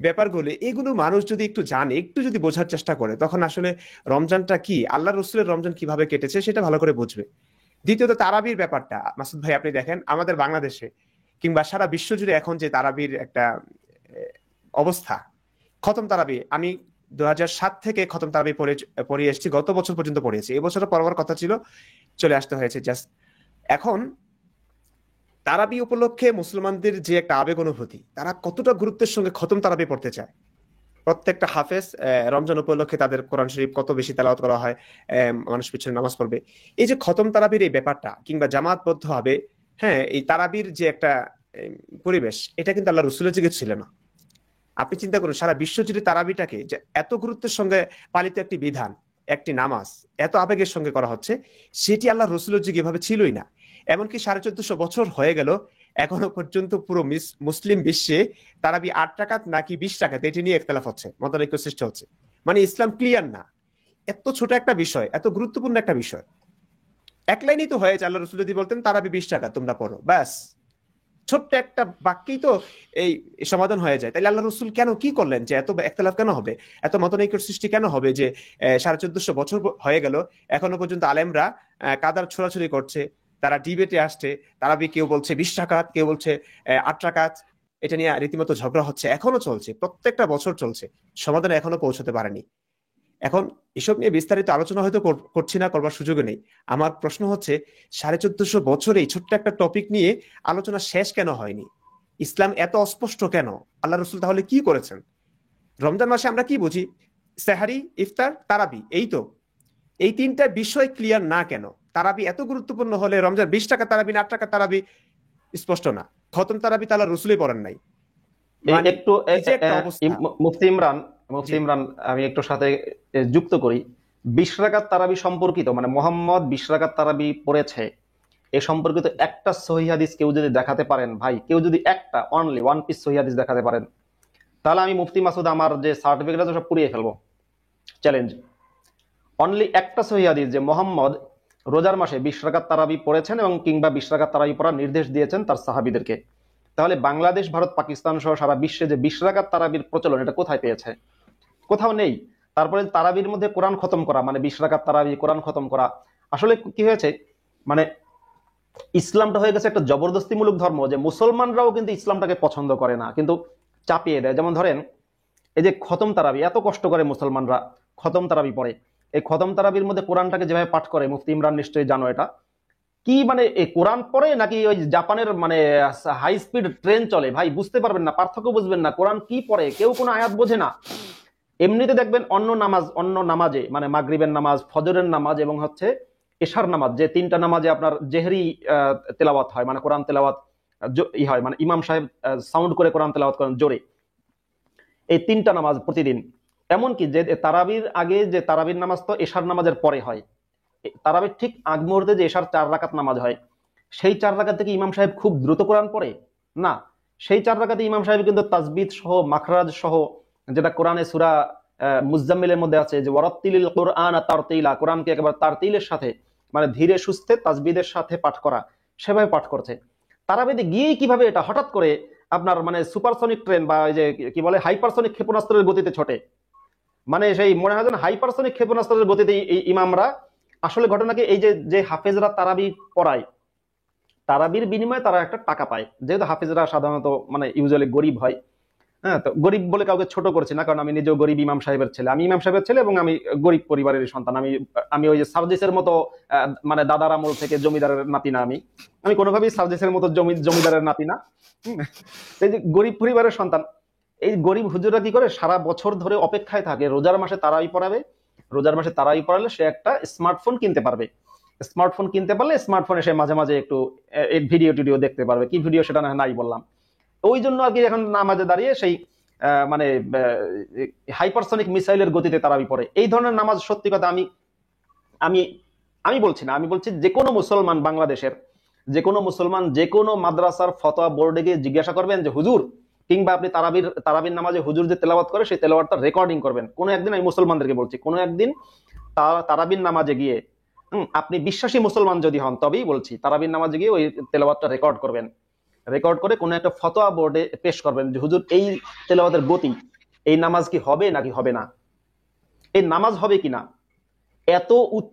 ব্যাপারগুলো, এগুলো মানুষ যদি একটু জানে, একটু যদি বোঝার চেষ্টা করে, তখন আসলে রমজানটা কি, আল্লাহ রসুলের রমজান কিভাবে কেটেছে সেটা ভালো করে বুঝবে। দ্বিতীয়ত তারাবির ব্যাপারটা, মাসুদ ভাই আপনি দেখেন আমাদের বাংলাদেশে কিংবা সারা বিশ্ব জুড়ে এখন যে তারাবির একটা অবস্থা, খতম তারাবি, আমি 2007 থেকে খতম তারাবি পড়ে এসেছি, গত বছর পর্যন্ত পড়িয়েছি, এবছর পড়ার কথা ছিল, চলে আসতে হয়েছে জাস্ট। এখন তারাবি উপলক্ষে মুসলমানদের যে একটা আবেগ অনুভূতি, তারা কতটা গুরুত্বের সঙ্গে খতম তারাবি পড়তে চায়। প্রত্যেকটা হাফেজ রমজান উপলক্ষে তাদের কোরআন শরীফ কত বেশি তেলাওয়াত করা হয়, মানুষ পিছনে নামাজ পড়বে। এই যে খতম তারাবির এই ব্যাপারটা, কিংবা জামাতবদ্ধ হবে, হ্যাঁ, এই তারাবির যে একটা পরিবেশ, এটা কিন্তু আল্লাহ রসুলের যুগে ছিল না। আপনি চিন্তা করুন, সারা বিশ্ব জুড়ে তারাবিটাকে যে এত গুরুত্বের সঙ্গে পালিত একটি বিধান, একটি নামাজ এত আবেগের সঙ্গে করা হচ্ছে, সেটি আল্লাহ রসুলের যুগে এভাবে ছিলই না। এমনকি 1450 বছর হয়ে গেল, এখনো পর্যন্ত পুরো মুসলিম বিশ্বে তারাবি 8 রাকাত নাকি 20 রাকাত, এটি নিয়ে ইখতিলাফ হচ্ছে, মতানৈক্য সৃষ্টি হচ্ছে। মানে ইসলাম ক্লিয়ার না। এত ছোট একটা বিষয়, এত গুরুত্বপূর্ণ একটা বিষয়, এক লাইনই তো হয়েছে। আল্লাহ রসুল যদি বলতেন তারাবি 20 রাকাত তোমরা পড়ো, ব্যাস, ছোট্ট একটা বাক্যেই তো এই সমাধান হয়ে যায়। তাহলে আল্লাহ রসুল কেন কি করলেন যে এত ইখতিলাফ কেন হবে, এত মতানৈক্যের সৃষ্টি কেন হবে, যে 1450 বছর হয়ে গেল এখনো পর্যন্ত আলেমরা কাদার ছোড়াছুড়ি করছে, তারা ডিবেটে আসছে, তারা কেউ বলছে 20 রাকাত, কেউ বলছে 8 রাকাত, এটা নিয়ে রীতিমতো ঝগড়া হচ্ছে, এখনো চলছে, প্রত্যেকটা বছর চলছে, সমাধানে এখনো পৌঁছতে পারেনি। এখন এসব নিয়ে বিস্তারিত আলোচনা হয়তো করছি না, করবার সুযোগও নেই। আমার প্রশ্ন হচ্ছে, 1450 বছরে এই ছোট্ট একটা টপিক নিয়ে আলোচনা শেষ কেন হয়নি? ইসলাম এত অস্পষ্ট কেন? আল্লাহ রসুল তাহলে কি করেছেন? রমজান মাসে আমরা কি বুঝি? সেহারি, ইফতার, তারাবি, এই তো। এই তিনটা বিষয় ক্লিয়ার না কেন? তারাবি এত গুরুত্বপূর্ণ হলে রমজান 20 টাকা তারাবি না 8 টাকা তারাবি স্পষ্ট না। খতম তারাবি তো আল্লাহ রসুলই পড়েন নাই। একটু মুফতি ইমরান আমি একটু সাথে যুক্ত করি। 20 রাকাত তারাবি সম্পর্কিত, মানে মোহাম্মদ 20 রাকাত তারাবি পড়েছে এ সম্পর্কিত একটা সহিহ হাদিস কেউ যদি দেখাতে পারেন, ভাই, কেউ যদি একটা অনলি ওয়ান পিস সহিহ হাদিস দেখাতে পারেন, তাহলে আমি মুফতি মাসুদ আমার যে সার্টিফিকেট আছে সব পুড়িয়ে ফেলবো, চ্যালেঞ্জ। অনলি একটা সহিহ হাদিস যে মোহাম্মদ রোজার মাসে 20 রাকাত তারাবি পড়েছেন এবং কিংবা 20 রাকাত তারাবি পড়ার নির্দেশ দিয়েছেন তার সাহাবীদেরকে, তাহলে বাংলাদেশ, ভারত, পাকিস্তান সহ সারা বিশ্বে যে 20 রাকাত তারাবির প্রচলন, এটা কোথায় পেয়েছে? কোথাও নেই। তারপরে তারাবির মধ্যে কোরআন খতম করা, মানে 20 রাকাত তারাবি কোরআন খতম করা, আসলে কি হয়েছে, মানে ইসলামটা হয়ে গেছে একটা জবরদস্তিমূলক ধর্ম, যে মুসলমানরাও কিন্তু ইসলামটাকে পছন্দ করে না, কিন্তু চাপিয়ে দেয়। যেমন ধরেন এই যে খতম তারাবি, এত কষ্ট করে মুসলমানরা খতম তারাবি পড়ে, এই খতম তারাবির মধ্যে কোরআনটাকে যেভাবে পাঠ করে, মুফতি ইমরান নিশ্চয়ই জানো এটা কি, মানে এই কোরআন পড়ে নাকি ওই জাপানের মানে হাই স্পিড ট্রেন চলে, ভাই বুঝতে পারবেন না, পার্থক্য বুঝবেন না, কোরআন কি পড়ে, কেউ কোনো আয়াত বোঝে না। এমনিতে দেখবেন অন্য নামাজে, মানে মাগরিবের নামাজ, ফজরের নামাজ এবং হচ্ছে এশার নামাজ, যে তিনটা নামাজে আপনার জেহরি তেলাওয়াত হয়, মানে কোরআন তেলাওয়াত হয়, মানে ইমাম সাহেব সাউন্ড করে কোরআন তেলাওয়াত করেন জোরে, এই তিনটা নামাজ প্রতিদিন। এমনকি যে তারাবির আগে যে তারাবির নামাজ তো এশার নামাজের পরে হয়, তারাবির ঠিক আগ মুহূর্তে যে এশার 4 রাকাত নামাজ হয়, সেই 4 রাকাত থেকে ইমাম সাহেব খুব দ্রুত কোরআন পড়ে না, সেই 4 রাকাতে ইমাম সাহেব কিন্তু তাসবিদ সহ, মাখরাজ সহ, যেটা কোরআনে সূরা মুজাম্মিলের মধ্যে আছে যে ওয়ারাত্তিলিল কুরআন তারতিলা, কোরআনকে একেবারে তারতিলের সাথে, মানে ধীরে সুস্থে তাসবিদের সাথে পাঠ করা, সেভাবে পাঠ করছে। তারাবিতে গিয়েই কিভাবে এটা হঠাৎ করে আপনার মানে সুপারসনিক ট্রেন বা এই যে কি বলে হাইপারসনিক ক্ষেপণাস্ত্রের গতিতে ছোটে, মানে সেই মনে হয় যেন হাইপারসনিক ক্ষেপণাস্ত্রের গতিতে ইমামরা। আসলে ঘটনাকে এই যে হাফেজরা তারাবি পড়ায়, তারাবির বিনিময়ে তারা একটা টাকা পায়, যেহেতু হাফেজরা সাধারণত মানে ইউজুয়ালি গরিব হয়। হ্যাঁ, তো গরিব বলে কাউকে ছোট করছি না, কারণ আমি নিজেও গরিব ইমাম সাহেবের ছেলে, আমি ইমাম সাহেবের ছেলে এবং আমি গরিব পরিবারের সন্তান। আমি ওই যে সার্জিসের মতো মানে দাদার আমল থেকে জমিদারের নাতি না, আমি কোনোভাবেই সার্জিসের মতো জমিদারের নাতি না। এই যে গরিব পরিবারের সন্তান, এই গরিব হুজুররা কি করে, সারা বছর ধরে অপেক্ষায় থাকে রোজার মাসে তারাবি পড়াবে, রোজার মাসে তারাবি পড়ালে সে একটা স্মার্টফোন কিনতে পারবে, স্মার্টফোন কিনতে পারলে স্মার্টফোনে সে মাঝে মাঝে একটু ভিডিও টিডিও দেখতে পারবে, কি ভিডিও সেটা নাই বললাম। ওই জন্য আর কি এখন নামাজে দাঁড়িয়ে সেই মানে হাইপারসনিক মিসাইলের গতিতে তারাবি পড়ে। এই ধরনের নামাজ সত্যি কথা আমি আমি আমি বলছি না, আমি বলছি যে কোনো মুসলমান, বাংলাদেশের যে কোনো মুসলমান যে কোনো মাদ্রাসার ফতোয়া বোর্ডে গিয়ে জিজ্ঞাসা করবেন যে হুজুর, কিংবা আপনি তারাবির নামাজে হুজুর যে তেলাওয়াত করে সেই তেলাওয়াতটা রেকর্ডিং করবেন। কোনো একদিন, আমি মুসলমানদেরকে বলছি, কোনো একদিন তারাবির নামাজে গিয়ে আপনি বিশ্বাসী মুসলমান যদি হন তবেই বলছি, তারাবির নামাজে গিয়ে ওই তেলাওয়াতটা রেকর্ড করবেন, রেকর্ড করে কোনো একটা ফতোয়া বোর্ডে পেশ করবেন যে হুজুর এই তেলাওয়াতের গতি, এই নামাজ কি হবে নাকি হবে না, এই নামাজ হবে কিনা। এত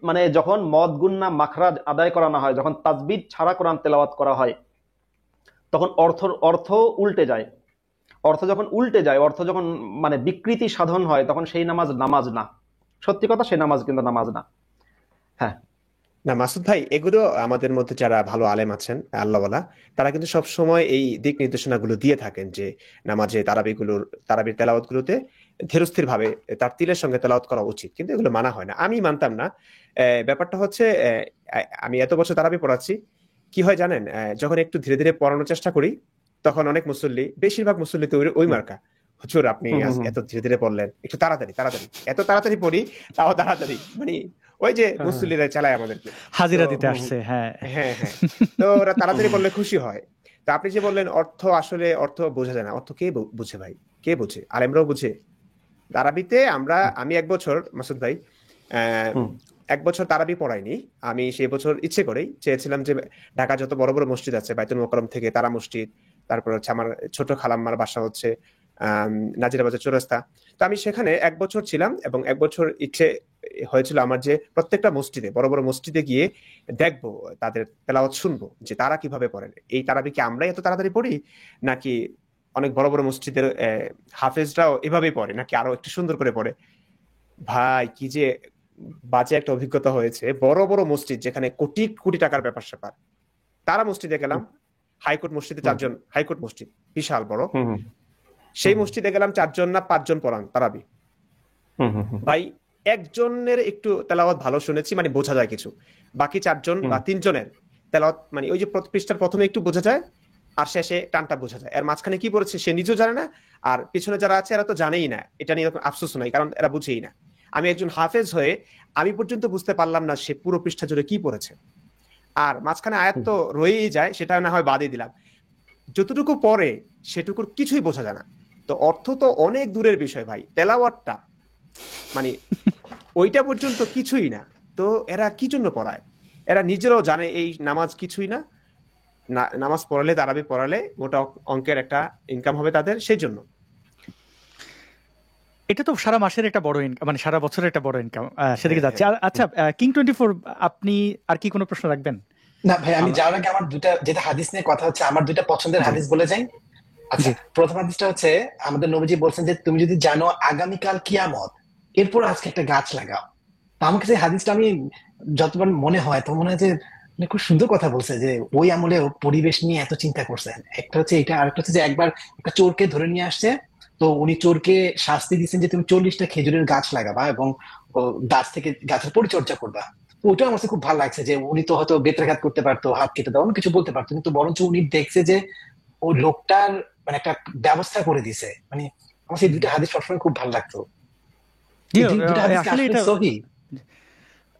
মানে যখন মদ গুন্না মাখরাজ আদায় করানো হয়, যখন তাজবিদ ছাড়া কোরআন তেলাওয়াত করা হয়, তখন অর্থ উল্টে যায়। অর্থ যখন উল্টে যায়, অর্থ যখন মানে বিকৃতি সাধন হয়, তখন সেই নামাজ নামাজ না। সত্যি কথা, সেই নামাজ কিন্তু নামাজ না। হ্যাঁ, না মাসুদ ভাই, এগুলো আমাদের মধ্যে যারা ভালো আলেম আছেন আল্লাহওয়ালা, তারা কিন্তু সব সময় এই দিক নির্দেশনাগুলো দিয়ে থাকেন যে নামাজে তারাবির তেলাওয়াত গুলোতে ধীরস্থির ভাবে তার তিলের সঙ্গে তেলাওয়াত করা উচিত, কিন্তু এগুলো মানা হয় না। আমি মানতাম না। ব্যাপারটা হচ্ছে আমি এত বছর তারাবি পড়াচ্ছি, কি হয় জানেন, যখন একটু ধীরে ধীরে পড়ানোর চেষ্টা করি, তখন অনেক মুসল্লি, বেশিরভাগ মুসল্লি তো ওই মার্কা, হুজুর আপনি হুম, হুম, এত ধীরে ধীরে পড়লেন, একটু তাড়াতাড়ি তাড়াতাড়ি, এত তাড়াতাড়ি পড়ি তাও তাড়াতাড়ি, মানে ওই যে হ্যাঁ, মুসল্লিরা চালায় আমাদেরকে। তো হাজিরা দিতে হুম, আসছে, হ্যাঁ। হ্যাঁ হ্যাঁ, তো ওরা তাড়াতাড়ি বললে খুশি হয়। তো আপনি যে বললেন অর্থ, আসলে অর্থ বোঝা যায় না। অর্থ কে বুঝে ভাই? কে বুঝে? আলেমরাও বুঝে? তারাবিতে আমি এক বছর, মাসুদ ভাই, আহ হুম, এক বছর তারাবি পড়াইনি। আমি সেই বছর ইচ্ছে করেই চেয়েছিলাম যে ঢাকা যত বড় বড় মসজিদ আছে, বাইতুল মোকাররম থেকে তারা মসজিদ, তারপর হচ্ছে আমার ছোট খালাম্মার বাসা হচ্ছে নাজিরাবাজার চৌরাস্তা, তো আমি সেখানে এক বছর ছিলাম, এবং এক বছর ইচ্ছে হয়েছিল আমার যে প্রত্যেকটা মসজিদে, বড় বড় মসজিদে গিয়ে দেখবো, তাদের তেলাওয়াত শুনবো যে তারা কিভাবে পড়েন। এই তারাবি কি আমরাই এত তাড়াতাড়ি পড়ি, নাকি অনেক বড় বড় মসজিদের হাফেজরাও এভাবেই পড়ে, নাকি আরো একটু সুন্দর করে পড়ে? ভাই কি যে বাজে একটা অভিজ্ঞতা হয়েছে। বড় বড় মসজিদ যেখানে কোটি কোটি টাকার ব্যাপার স্যাপার, তারা মসজিদে গেলাম। হাইকোর্ট মসজিদে হুম, 4 জন, হাইকোর্ট মসজিদ বিশাল বড়, হুম, সেই হুম, মসজিদে গেলাম 4 জন না 5 জন পড়ান তারাবি। হুম, হুম, হুম, ভাই একজনের একটু তেলাওয়াত ভালো শুনেছি, মানে বোঝা যায় কিছু, বাকি 4 জন হুম, বা 3 জনের তেলাওয়াত মানে ওই যে পৃষ্ঠার প্রথমে একটু বোঝা যায়, আর শেষে টানটা বোঝা যায়। এর মাঝখানে কি পড়েছে সে নিজেও জানে না, আর পিছনে যারা আছে এরা তো জানেই না। এটা নিয়ে আফসোস নাই, কারণ এরা বুঝেই না। আমি একজন হাফেজ হয়ে আমি পর্যন্ত বুঝতে পারলাম না সে পুরো পৃষ্ঠা জুড়ে কি পড়েছে, আর মাঝখানে আয়াত হুম। তো রয়েই যায়, সেটা না হয় বাদই দিলাম। যতটুকু পড়ে সেটুকুর কিছুই বোঝা যায় না। তো অর্থ তো অনেক দূরের বিষয় ভাই, তেলাওয়াতটা মানে ওইটা পর্যন্ত কিছুই না। তো এরা কি জন্য পড়ায়? এরা নিজেরাও জানে এই নামাজ কিছুই না, নামাজ পড়ালে, তারাবি পড়ালে মোটা অঙ্কের একটা ইনকাম হবে তাদের, সেই জন্য। এটা তো সারা মাসের একটা বড় ইনকাম, মানে সারা বছরের একটা বড় ইনকাম, সেদিকে হ্যাঁ যাচ্ছে। হ্যাঁ। আচ্ছা, কিং 24, আপনি আর কি কোনো প্রশ্ন রাখবেন? না ভাই, আমি আমার যাওয়ার আগে আমার দুটা, যেটা হাদিস নিয়ে কথা হচ্ছে, আমার দুইটা পছন্দের জি হাদিস বলে যাই। আচ্ছা, জি। প্রথম হাদিসটা হচ্ছে, আমাদের নবীজি বলছেন যে তুমি যদি জানো আগামীকাল কিয়ামত, এরপর আজকে একটা গাছ লাগাও। তো আমার কাছে এই হাদিসটা, আমি যতবার মনে হয় তো মনে হয় যে মানে খুব সুন্দর কথা বলছে, যে ওই আমলে পরিবেশ নিয়ে এত চিন্তা করছেন। একটা হচ্ছে এটা, আর একটা হচ্ছে যে একবার একটা চোরকে ধরে নিয়ে আসছে, তো উনি চোরকে শাস্তি দিচ্ছেন যে তুমি 40টা খেজুরের গাছ লাগাবা এবং ও গাছ থেকে গাছের পরিচর্যা করবা। তো ওটা আমার কাছে খুব ভালো লাগছে, যে উনি তো হয়তো বেত্রাঘাত করতে পারতো, হাত কেটে দেওয়া, অনেক কিছু বলতে পারতো, কিন্তু বরঞ্চ উনি দেখছে যে ওই লোকটার মানে একটা ব্যবস্থা করে দিছে। মানে আমার সেই দুইটা হাদিস সবসময় খুব ভালো লাগতো। জি, এই দুইটা হাদিস কি আসলে আসলে এটা সহি?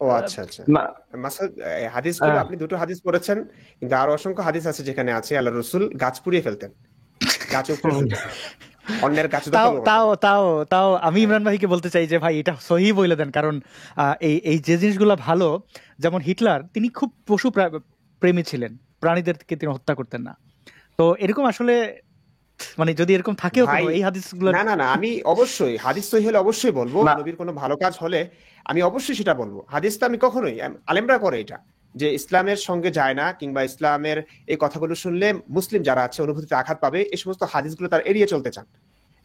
ও আহ, আচ্ছা আচ্ছা। না, মাসাদ, হাদিসগুলো আহ, আপনি দুটো হাদিস পড়েছেন, কিন্তু আরো অসংখ্য হাদিস আছে যেখানে আছে আল্লাহ রসুল গাছ পুড়িয়ে ফেলতেন, গাছ উপড়ে হুম, ফেলতেন, অন্যের গাছ তাও দখল করতেন। তাও তাও তাও আমি হ্যাঁ ইমরান ভাইকে বলতে চাই যে ভাই এটা সহি বলে দেন, কারণ এই এই যে জিনিসগুলো ভালো, যেমন হিটলার, তিনি খুব প্রেমী ছিলেন, প্রাণীদেরকে তিনি হত্যা করতেন না। তো এরকম আসলে মানে যদি এরকম থাকেও কোনো ভাই, এই হাদিসগুলোর। না না না, আমি অবশ্যই হাদিস সহি হলে অবশ্যই বলবো, না, নবীর কোনো ভালো কাজ হলে আমি অবশ্যই সেটা বলবো। হাদিস তো আমি কখনোই, আলেমরা করে এটা, যে ইসলামের সঙ্গে যায় না, কিংবা ইসলামের এই কথাগুলো শুনলে মুসলিম যারা আছে অনুভূতিতে আঘাত পাবে, এই সমস্ত হাদিসগুলো তার এড়িয়ে চলতে চান,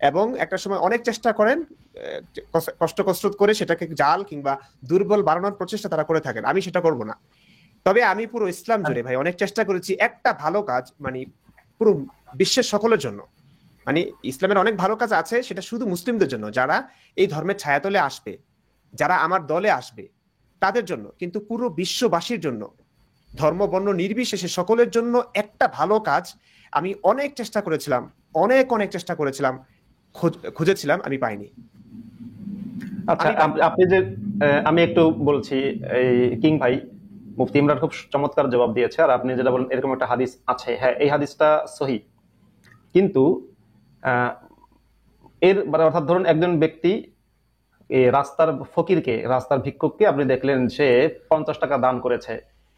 এবং একটা সময় অনেক চেষ্টা করেন, কষ্ট কসরত করে সেটাকে জাল কিংবা দুর্বল বানানোর প্রচেষ্টা তারা করে থাকেন। আমি সেটা করব না। তবে আমি পুরো ইসলাম জুড়ে ভাই অনেক চেষ্টা করেছি একটা ভালো কাজ, মানে পুরো বিশ্বের সকলের জন্য, মানে ইসলামের অনেক ভালো কাজ আছে, সেটা শুধু মুসলিমদের জন্য, যারা এই ধর্মের ছায়াতলে আসবে, যারা আমার দলে আসবে তাদের জন্য, কিন্তু পুরো বিশ্ববাসীর জন্য, ধর্ম বর্ণ নির্বিশেষে সকলের জন্য একটা ভালো কাজ আমি অনেক চেষ্টা করেছিলাম, অনেক অনেক চেষ্টা করেছিলাম, খুঁজেছিলাম, আমি পাইনি। আচ্ছা, আমি পাইনি। আপনি যে আমি একটু বলছি, এই কিং ভাই, মুফতি ইমরান খুব চমৎকার জবাব দিয়েছে। আর আপনি যেটা বলেন এরকম একটা হাদিস আছে, হ্যাঁ এই হাদিসটা সহি, কিন্তু আহ, এর মানে অর্থাৎ ধরুন একজন ব্যক্তি এই রাস্তার ফকিরকে, রাস্তার ভিক্ষুককে আপনি দেখলেন সে 50 টাকা দান করেছে,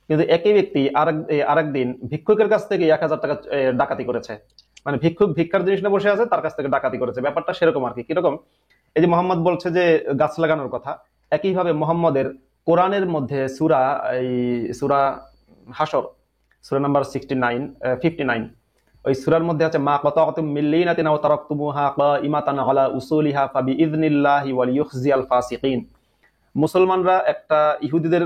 কিন্তু একই ব্যক্তি আরেকদিন ভিক্ষুকের কাছ থেকে 1000 টাকা ডাকাতি করেছে। মানে ভিক্ষুক ভিক্ষার জিনিস নিয়ে বসে আছে, তার কাছ থেকে ডাকাতি করেছে। ব্যাপারটা সেরকম আর কি। কিরকম, এই যে মোহাম্মদ বলছে যে গাছ লাগানোর কথা, একইভাবে মোহাম্মদের কোরআনের মধ্যে এই সূরা হাসর, সূরা নাম্বার 59 ওই সূরার মধ্যে আছে মা কাতাতুম মিন লিনাতিন আও তারাকতুমুহা কাইমাতান আলা উসুলিহা ফাবিইযনিল্লাহি ওয়াল ইউখজিয়াল ফাসিকিন। মুসলমানরা ইহুদিদের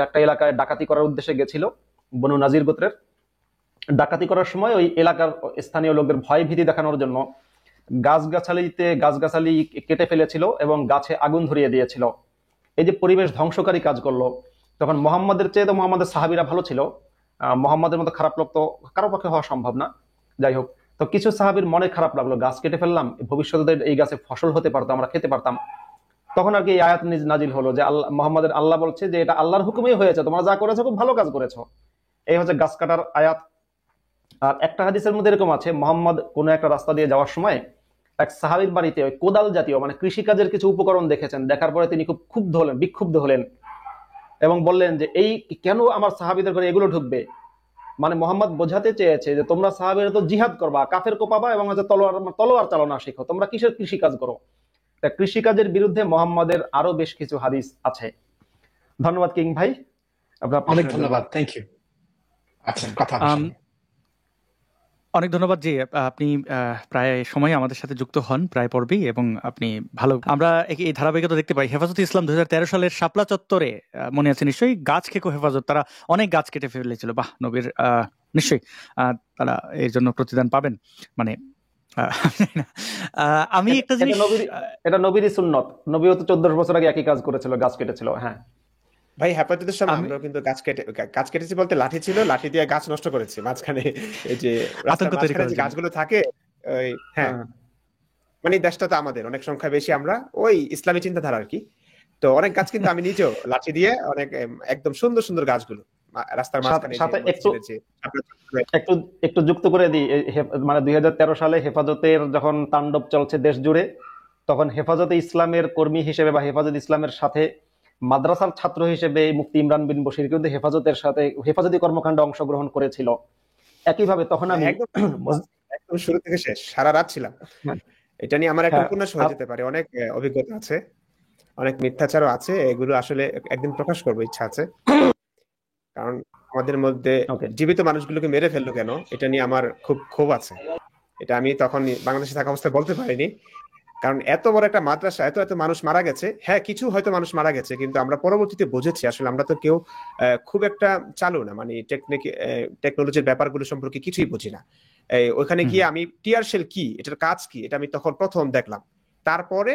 একটা এলাকায় ডাকাতি করার উদ্দেশ্যে গেছিল, বনু নাজির গোত্রের। ডাকাতি করার সময় ওই এলাকার স্থানীয় লোকদের ভয় ভীতি দেখানোর জন্য গাছগাছালি কেটে ফেলেছিল এবং গাছে আগুন ধরিয়ে দিয়েছিল। এই যে পরিবেশ ধ্বংসকারী কাজ করলো, তখন মোহাম্মদের চেয়ে তো মোহাম্মদের সাহাবীরা ভালো ছিল। মোহাম্মদের মতো খারাপ লোক তো কারো পক্ষে হওয়া সম্ভব না। যাই হোক, তো কিছু সাহাবীর মনে খারাপ লাগলো, গাছ কেটে ফেললাম, ভবিষ্যতে এই গাছে ফসল হতে পারতো, আমরা খেতে পারতাম। তখন আর কি এই আয়াত নাজিল হলো যে আল্লাহ বলছে যে এটা আল্লাহর হুকুমেই হয়েছে, তোমরা যা করেছো খুব ভালো কাজ করেছো। এই হচ্ছে গাছ কাটার আয়াত। আর একটা হাদিসের মধ্যে এরকম আছে, মোহাম্মদ কোনো একটা রাস্তা দিয়ে যাওয়ার সময় এক সাহাবীর বাড়িতে ওই কোদাল জাতীয় মানে কৃষিকাজের কিছু উপকরণ দেখেছেন। দেখার পরে তিনি খুব বিক্ষুব্ধ হলেন এবং বললেন যে এই কেন আমার সাহাবীদের ঘরে এগুলো ঢুকবে। মানে মোহাম্মদ বোঝাতে চেয়েছে যে তোমরা সাহাবীরা তো জিহাদ করবা, কাফের কোপাবা এবং হচ্ছে তলোয়ার চালনা শিখো, তোমরা কিসের কৃষিকাজ করো। তা কৃষিকাজের বিরুদ্ধে মোহাম্মদের আরো বেশ কিছু হাদিস আছে। ধন্যবাদ কিং ভাই, আপনার অনেক ধন্যবাদ, থ্যাংক ইউ। আচ্ছা, কথা হবে সামনে। অনেক ধন্যবাদ জি, আপনি প্রায় সময় আমাদের সাথে যুক্ত হন প্রায় পর্বেই, এবং আপনি ভালো, আমরা এই ধারাবাহিকতা দেখতে পাই। হেফাজতে ইসলাম 2013 সালের শাপলা চত্বরে, মনে আছে নিশ্চয়ই, গাছ খেকো হেফাজত, তারা অনেক গাছ কেটে ফেলেছিল। বাহ, নবীর নিশ্চয়ই তারা এর জন্য প্রতিদান পাবেন। মানে আমি একটা জিনিস, এটা নবীরই সুন্নত। নবীও তো 14 বছর আগে একই কাজ করেছিল, গাছ কেটেছিল। হ্যাঁ ভাই, হেফাজতের সময় আমরা কিন্তু গাছ কেটেছি বলতে লাঠি ছিল, লাঠি দিয়ে গাছ নষ্ট করেছি মাঝখানে। এই যে রাস্তার মাঝখানে যে গাছগুলো থাকে, ওই হ্যাঁ, মানে দেশটা তো আমাদের অনেক সংখ্যা বেশি, আমরা ওই ইসলামী চিন্তাধারা আর কি। তো অনেক গাছ কিন্তু আমি নিজেও লাঠি দিয়ে অনেক একদম সুন্দর সুন্দর গাছগুলো রাস্তার মাঝখানে একটু যুক্ত করে দিই। মানে 2013 সালে হেফাজতের যখন তাণ্ডব চলছে দেশ জুড়ে, তখন হেফাজতে ইসলামের কর্মী হিসেবে বা হেফাজত ইসলামের সাথে মাদ্রাসার ছাত্র হিসেবে মুফতি ইমরান বিন বশির কিন্তু হেফাজতি কর্মকাণ্ডে অংশগ্রহণ করেছিল। একইভাবে তখন আমি একদম শুরু থেকে শেষ সারা রাত ছিলাম। এটা নিয়ে আমার একটা উপন্যাস হয়ে যেতে পারে, অনেক অভিজ্ঞতা আছে, অনেক মিথ্যাচারও আছে, এগুলো আসলে একদিন প্রকাশ করবো, ইচ্ছা আছে। কারণ আমাদের মধ্যে জীবিত মানুষগুলোকে মেরে ফেললো কেন, এটা নিয়ে আমার খুব ক্ষোভ আছে। এটা আমি তখন বাংলাদেশে থাকা অবস্থায় বলতে পারিনি, কারণ এত বড় একটা মাদ্রাসা, এত মানুষ মারা গেছে। হ্যাঁ, কিছু হয়তো মানুষ মারা গেছে, কিন্তু আমরা পরবর্তীতে বুঝেছি আসলে আমরা তো কেউ খুব একটা চালু না, মানে টেকনোলজির ব্যাপারগুলো সম্পর্কে কিছুই বুঝি না। ওইখানে গিয়ে আমি টিয়ার শেল কি, এটার কাজ কি, এটা আমি তখন প্রথম দেখলাম। তারপরে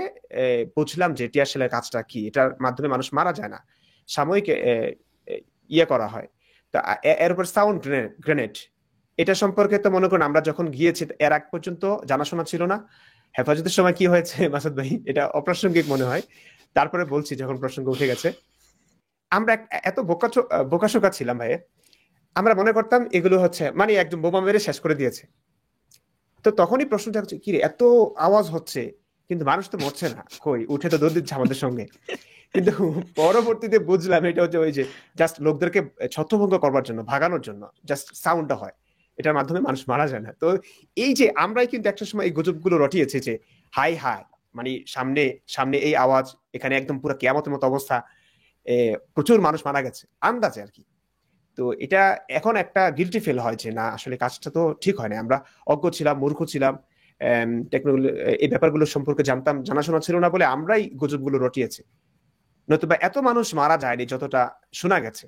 বুঝলাম যে টিয়ার শেলের কাজটা কি, এটার মাধ্যমে মানুষ মারা যায় না, সাময়িক ইয়ে করা হয়। তো এর উপর সাউন্ড গ্রেনেড, এটা সম্পর্কে তো মনে করুন আমরা যখন গিয়েছি এর আগ পর্যন্ত জানাশোনা ছিল না। হেফাজতের সময় কি হয়েছে মাসুদ ভাই, এটা অপ্রাসঙ্গিক মনে হয়, তারপরে বলছি যখন প্রসঙ্গ উঠে গেছে। আমরা এত বোকাশোকা ছিলাম ভাই, আমরা মনে করতাম এগুলো হচ্ছে মানে একদম বোমা মেরে শেষ করে দিয়েছে। তো তখনই প্রশ্নটা হচ্ছে, কি রে এত আওয়াজ হচ্ছে কিন্তু মানুষ তো মরছে না, কই উঠে তো দৌড় দিচ্ছে আমাদের সঙ্গে। কিন্তু পরবর্তীতে বুঝলাম এটা হচ্ছে ওই যে জাস্ট লোকদেরকে ছত্রভঙ্গ করবার জন্য, ভাগানোর জন্য জাস্ট সাউন্ডটা হয়, এটার মাধ্যমে মানুষ মারা যায় না। তো এই যে আমরাই কিন্তু একটা সময় এই গুজবগুলো রটিয়েছি যে হাই মানে সামনে এই আওয়াজ, এখানে একদম পুরো কিয়ামতের মতো অবস্থা, প্রচুর মানুষ মারা গেছে আন্দাজে আর কি। তো এটা এখন একটা গিল্টি ফিল হয় যে না, আসলে কাজটা তো ঠিক হয় না, আমরা অজ্ঞ ছিলাম, মূর্খ ছিলাম, টেকনোলজি এই ব্যাপারগুলো সম্পর্কে জানাশোনা ছিল না বলে আমরাই গুজবগুলো রটিয়েছি, নতুবা এত মানুষ মারা যায়নি যতটা শোনা গেছে।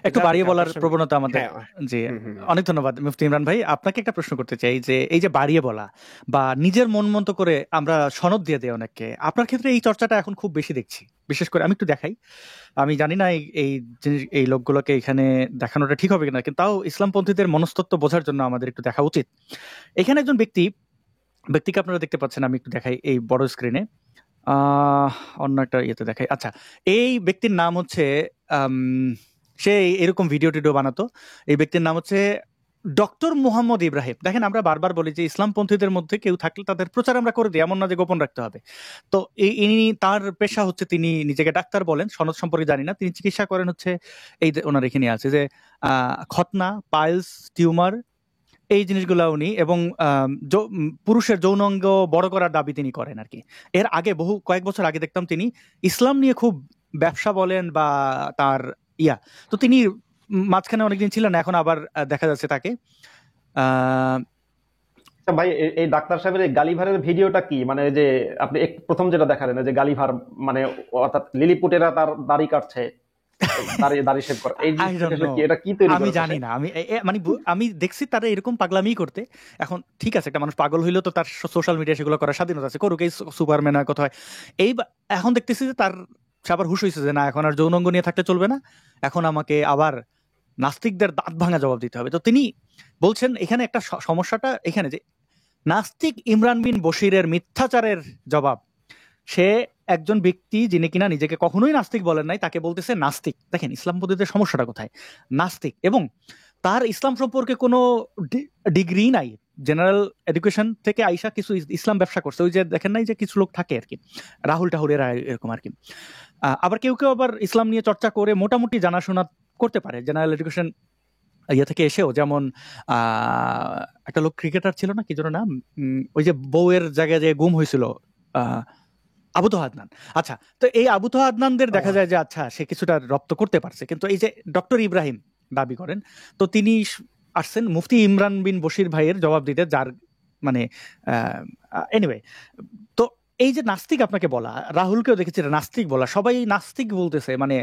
একটু বাড়িয়ে বলার প্রবণতা আমাদের। জি, অনেক ধন্যবাদ মুফতি ইমরান ভাই। আপনাকে একটা প্রশ্ন করতে চাই যে এই যে বাড়িয়ে বলা বা নিজের মন মতো করে আমরা সনদ দিয়ে দেই অনেককে, আপনার ক্ষেত্রে এই চর্চাটা এখন খুব বেশি দেখছি। বিশেষ করে আমি একটু দেখাই, আমি জানি না এই লোকগুলোকে এখানে দেখানোটা ঠিক হবে কিনা, কিন্তু তাও ইসলামপন্থীদের মনস্তত্ত্ব বোঝার জন্য আমাদের একটু দেখা উচিত। এখানে একজন ব্যক্তিকে আপনারা দেখতে পাচ্ছেন, আমি একটু দেখাই এই বড় স্ক্রিনে, অন্য একটা ইয়েতে দেখাই। আচ্ছা, এই ব্যক্তির নাম হচ্ছে সে এরকম ভিডিও টিডিও বানাতো। এই ব্যক্তির নাম হচ্ছে ডক্টর মোহাম্মদ ইব্রাহিম, দেখেন আমরা বারবার বলি যে ইসলামপন্থীদের মধ্যে কেউ থাকলে তাদের প্রচার আমরা করে দিই, এমন না যে গোপন রাখতে হবে। তো ইনি, তার পেশা হচ্ছে, তিনি নিজেকে ডাক্তার বলেন, সনদ সম্পর্কে জানি না, তিনি চিকিৎসা করেন হচ্ছে এই যে ওনার এখানে আছে যে খতনা, পাইলস, টিউমার, এই জিনিসগুলো উনি, এবং পুরুষের যৌনাঙ্গ বড় করার দাবি তিনি করেন আর কি। এর আগে কয়েক বছর আগে দেখতাম তিনি ইসলাম নিয়ে খুব ব্যবসা বলেন বা তার তো তিনি মাঝখানে অনেকদিন ছিলেন, এখন আবার দেখা যাচ্ছে তাকে আচ্ছা ভাই, এই ডাক্তার সাহেবের এই গালিভারের ভিডিওটা কি, মানে যে আপনি প্রথম যেটা দেখালেন যে গালিভার, মানে অর্থাৎ লিলিপুটেরা তার দাড়ি কাটছে, দাড়ি শেভ করে, এই I don't know, কি, এটা কি তৈরি আমি করেছে জানি সে? না, মানে আমি দেখছি তারা এরকম পাগলামি করতে। এখন ঠিক আছে, একটা মানুষ পাগল হইলেও তো তার সোশ্যাল মিডিয়া সেগুলো করার স্বাধীনতা আছে, করুক, এই সুপারম্যান হয় কথা হয়। এখন দেখতেছি যে তার সে আবার হুঁশ হয়েছে যে না, এখন আর যৌনাঙ্গ নিয়ে থাকলে চলবে না, এখন আমাকে আবার নাস্তিকদের দাঁত ভাঙা জবাব দিতে হবে। তো তিনি বলছেন এখানে একটা সমস্যাটা এখানে যে নাস্তিক ইমরান বিন বশিরের মিথ্যাচারের জবাব, সে একজন ব্যক্তি যিনি কিনা নিজেকে কখনোই নাস্তিক বলেন নাই, তাকে বলতেছে নাস্তিক। দেখেন ইসলাম পদ্ধতিতে সমস্যাটা কোথায়, নাস্তিক, এবং তার ইসলাম সম্পর্কে কোনো ডিগ্রি নাই, জেনারেল এডুকেশন থেকে আইসা কিছু ইসলাম ব্যবসা করছে। ওই যে দেখেন নাই যে কিছু লোক থাকে আর কি, রাহুল টাহুল এরা এরকম আর কি। আবার কেউ কেউ আবার ইসলাম নিয়ে চর্চা করে মোটামুটি জানাশোনা করতে পারে জেনারেল এডুকেশন থেকে এসেও। যেমন একটা লোক ক্রিকেটার ছিল না, কি যেন নাম, ওই যে বউয়ের জায়গায় যে গুম হয়েছিল, আবু তোহা আদনান। আচ্ছা, তো এই আবু তোহা আদনানদের দেখা যায় যে আচ্ছা সে কিছুটা রপ্ত করতে পারছে, কিন্তু এই যে ডক্টর ইব্রাহিম দাবি করেন, তো তিনি আসছেন মুফতি ইমরান বিন বশির ভাইয়ের জবাব দিতে, যার মানে এনিওয়ে। তো এই যে নাস্তিক আপনাকে বলা, রাহুলকেও দেখেছি নাস্তিক বলা, সবাই নাস্তিক বলতেছে, মানে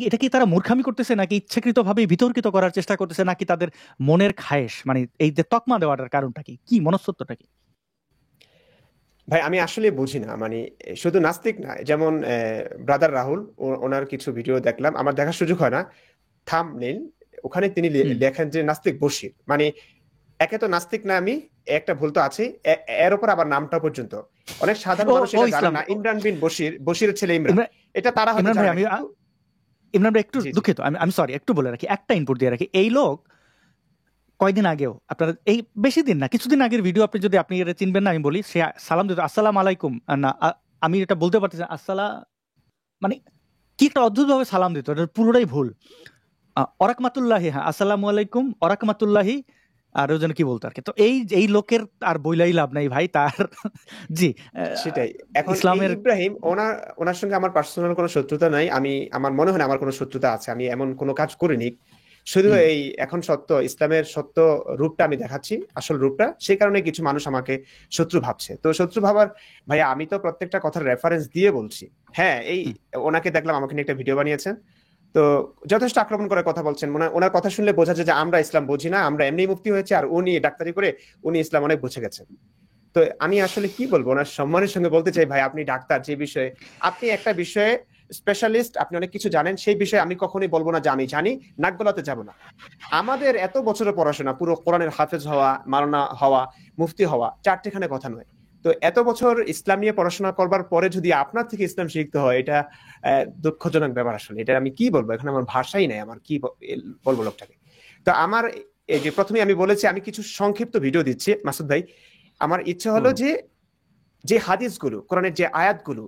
এটা কি তারা মূর্খামি করতেছে, নাকি ইচ্ছাকৃতভাবে বিতর্কিত করার চেষ্টা করতেছে, নাকি তাদের মনের খায়েশ, মানে এই যে তকমা দেওয়াটার কারণটা কি মনস্তত্বটা কি? ভাই আমি আসলে বুঝি না, মানে শুধু নাস্তিক না, যেমন ব্রাদার রাহুল, ওনার কিছু ভিডিও দেখলাম, আমার দেখার সুযোগ হয় না, থাম্বনেইল ওখানে তিনি লেখেন যে নাস্তিক বশির, মানে একে তো নাস্তিক না আমি, একটা ভুল তো আছে, এর উপর আবার নামটা পর্যন্ত অনেক সাধারণ মানুষ এটা জানে না, ইমরান বিন বশিরের ছেলে ইমরান, এটা তারা হয়তো জানে না। ইমরান ভাই একটু দুঃখিত, আমি সরি, একটু বলে রাখি, একটা ইনপুট দিয়ে রাখি। এই লোক কয়দিন আগেও, আপনারা এই বেশি দিন না, কিছুদিন আগের ভিডিও, আপনি এটা চিনবেন না, আমি বলি, সে সালাম দিত, আসসালাম আলাইকুম, না আমি এটা বলতে পারতেছি মানে কি একটা অদ্ভুত ভাবে সালাম দিত, এটা পুরোটাই ভুল। ওরাকমাতুল্লাহি, হ্যাঁ আসসালামু আলাইকুম ওরাকমাতুল্লাহি, আর ওই জন্য কি বলতো আর কি। তো এই লোকের আর বইলাই লাভ নাই ভাই, তার জি সেটাই। এখন ইসলামের ইব্রাহিম, ওনার সঙ্গে আমার পার্সোনাল কোনো শত্রুতা নাই, আমার মনে হয় না আমার কোনো শত্রুতা আছে, আমি এমন কোনো কাজ করিনি, শুধু এই এখন ইসলামের সত্য রূপটা আমি দেখাচ্ছি, আসল রূপটা, সেই কারণে কিছু মানুষ আমাকে শত্রু ভাবছে। তো শত্রু ভাবার ভাইয়া, আমি তো প্রত্যেকটা কথার রেফারেন্স দিয়ে বলছি। হ্যাঁ, এই ওনাকে দেখলাম আমাকে নিয়ে একটা ভিডিও বানিয়েছেন, তো যথেষ্ট আক্রমণ করে কথা বলছেন, ওনার কথা শুনলে বোঝা যায় যে আমরা ইসলাম বুঝি না, আমরা এমনি মুক্তি হয়েছে, আর উনি ডাক্তারি করে উনি ইসলাম অনেক বুঝে গেছেন। তো আমি আসলে কি বলবো, ওনার সম্মানের সঙ্গে বলতে চাই, ভাই আপনি ডাক্তার, যে বিষয়ে আপনি একটা বিষয়ে স্পেশালিস্ট, আপনি অনেক কিছু জানেন, সেই বিষয়ে আমি কখনোই বলবো না যে আমি জানি, নাক গলাতে যাব না। আমাদের এত বছরের পড়াশোনা, পুরো কোরআনের হাফেজ হওয়া, মাওলানা হওয়া, মুফতি হওয়া, চারটেখানে কথা নয়। তো এত বছর ইসলাম নিয়ে পড়াশোনা করবার পরে যদি আপনার থেকে ইসলাম শিখতে হয়, এটা দুঃখজনক ব্যাপার। আসলে এটা আমি কি বলবো, এখন আমার ভাষাই নাই, আমার কি বলবো লোকটাকে। তো আমার এই যে প্রথমে আমি বলেছি, আমি কিছু সংক্ষিপ্ত ভিডিও দিচ্ছি মাসুদ ভাই, আমার ইচ্ছা হলো যে হাদিসগুলো, কোরআনের যে আয়াতগুলো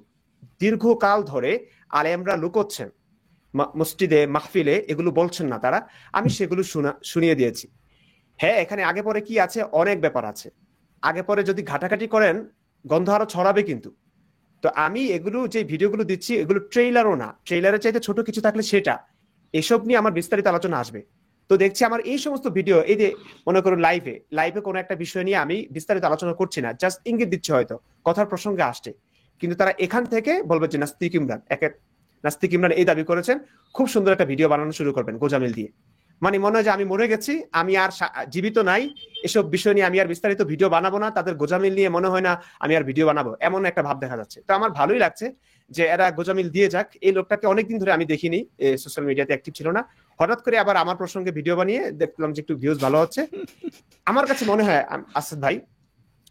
দীর্ঘকাল ধরে আলেমরা লুকোচ্ছেন, মসজিদে মাহফিলে এগুলো বলছেন না তারা, আমি সেগুলো শুনিয়ে দিয়েছি। হ্যাঁ, এখানে আগে পরে কি আছে, অনেক ব্যাপার আছে, আগে পরে যদি ঘাটাঘাটি করেন গন্ধ আরো ছড়াবে কিন্তু। তো আমি এগুলো যে ভিডিওগুলো দিচ্ছি, এগুলো ট্রেইলারও না, ট্রেইলারের চাইতে ছোট কিছু থাকলে সেটা, এসব নিয়ে আমার বিস্তারিত আলোচনা আসবে। তো দেখছি আমার এই সমস্ত ভিডিও, এই যে মনে করুন লাইভে কোনো একটা বিষয় নিয়ে আমি বিস্তারিত আলোচনা করছি না, জাস্ট ইঙ্গিত দিচ্ছি, হয়তো কথার প্রসঙ্গে আসছে, কিন্তু তারা এখান থেকে বলবে যে নাস্তিক ইমরান এই দাবি করেছেন, খুব সুন্দর একটা ভিডিও বানানো শুরু করবেন গোজামিল দিয়ে, মানে মনে হয় যে আমি মরে গেছি, আমি আর জীবিত নাই, এসব বিষয় নিয়ে আমি আর বিস্তারিত ভিডিও বানাবো না, তাদের গোজামিল নিয়ে মনে হয় না আমি আর ভিডিও বানাবো, এমন একটা ভাব দেখা যাচ্ছে। তো আমার ভালোই লাগছে যে এরা গোজামিল দিয়ে যাক। এই লোকটাকে অনেকদিন ধরে আমি দেখিনি, সোশ্যাল মিডিয়াতে অ্যাক্টিভ ছিল না, হঠাৎ করে আবার আমার প্রসঙ্গে ভিডিও বানিয়ে দেখলাম যে একটু ভিউজ ভালো হচ্ছে। আমার কাছে মনে হয় আসাদ ভাই,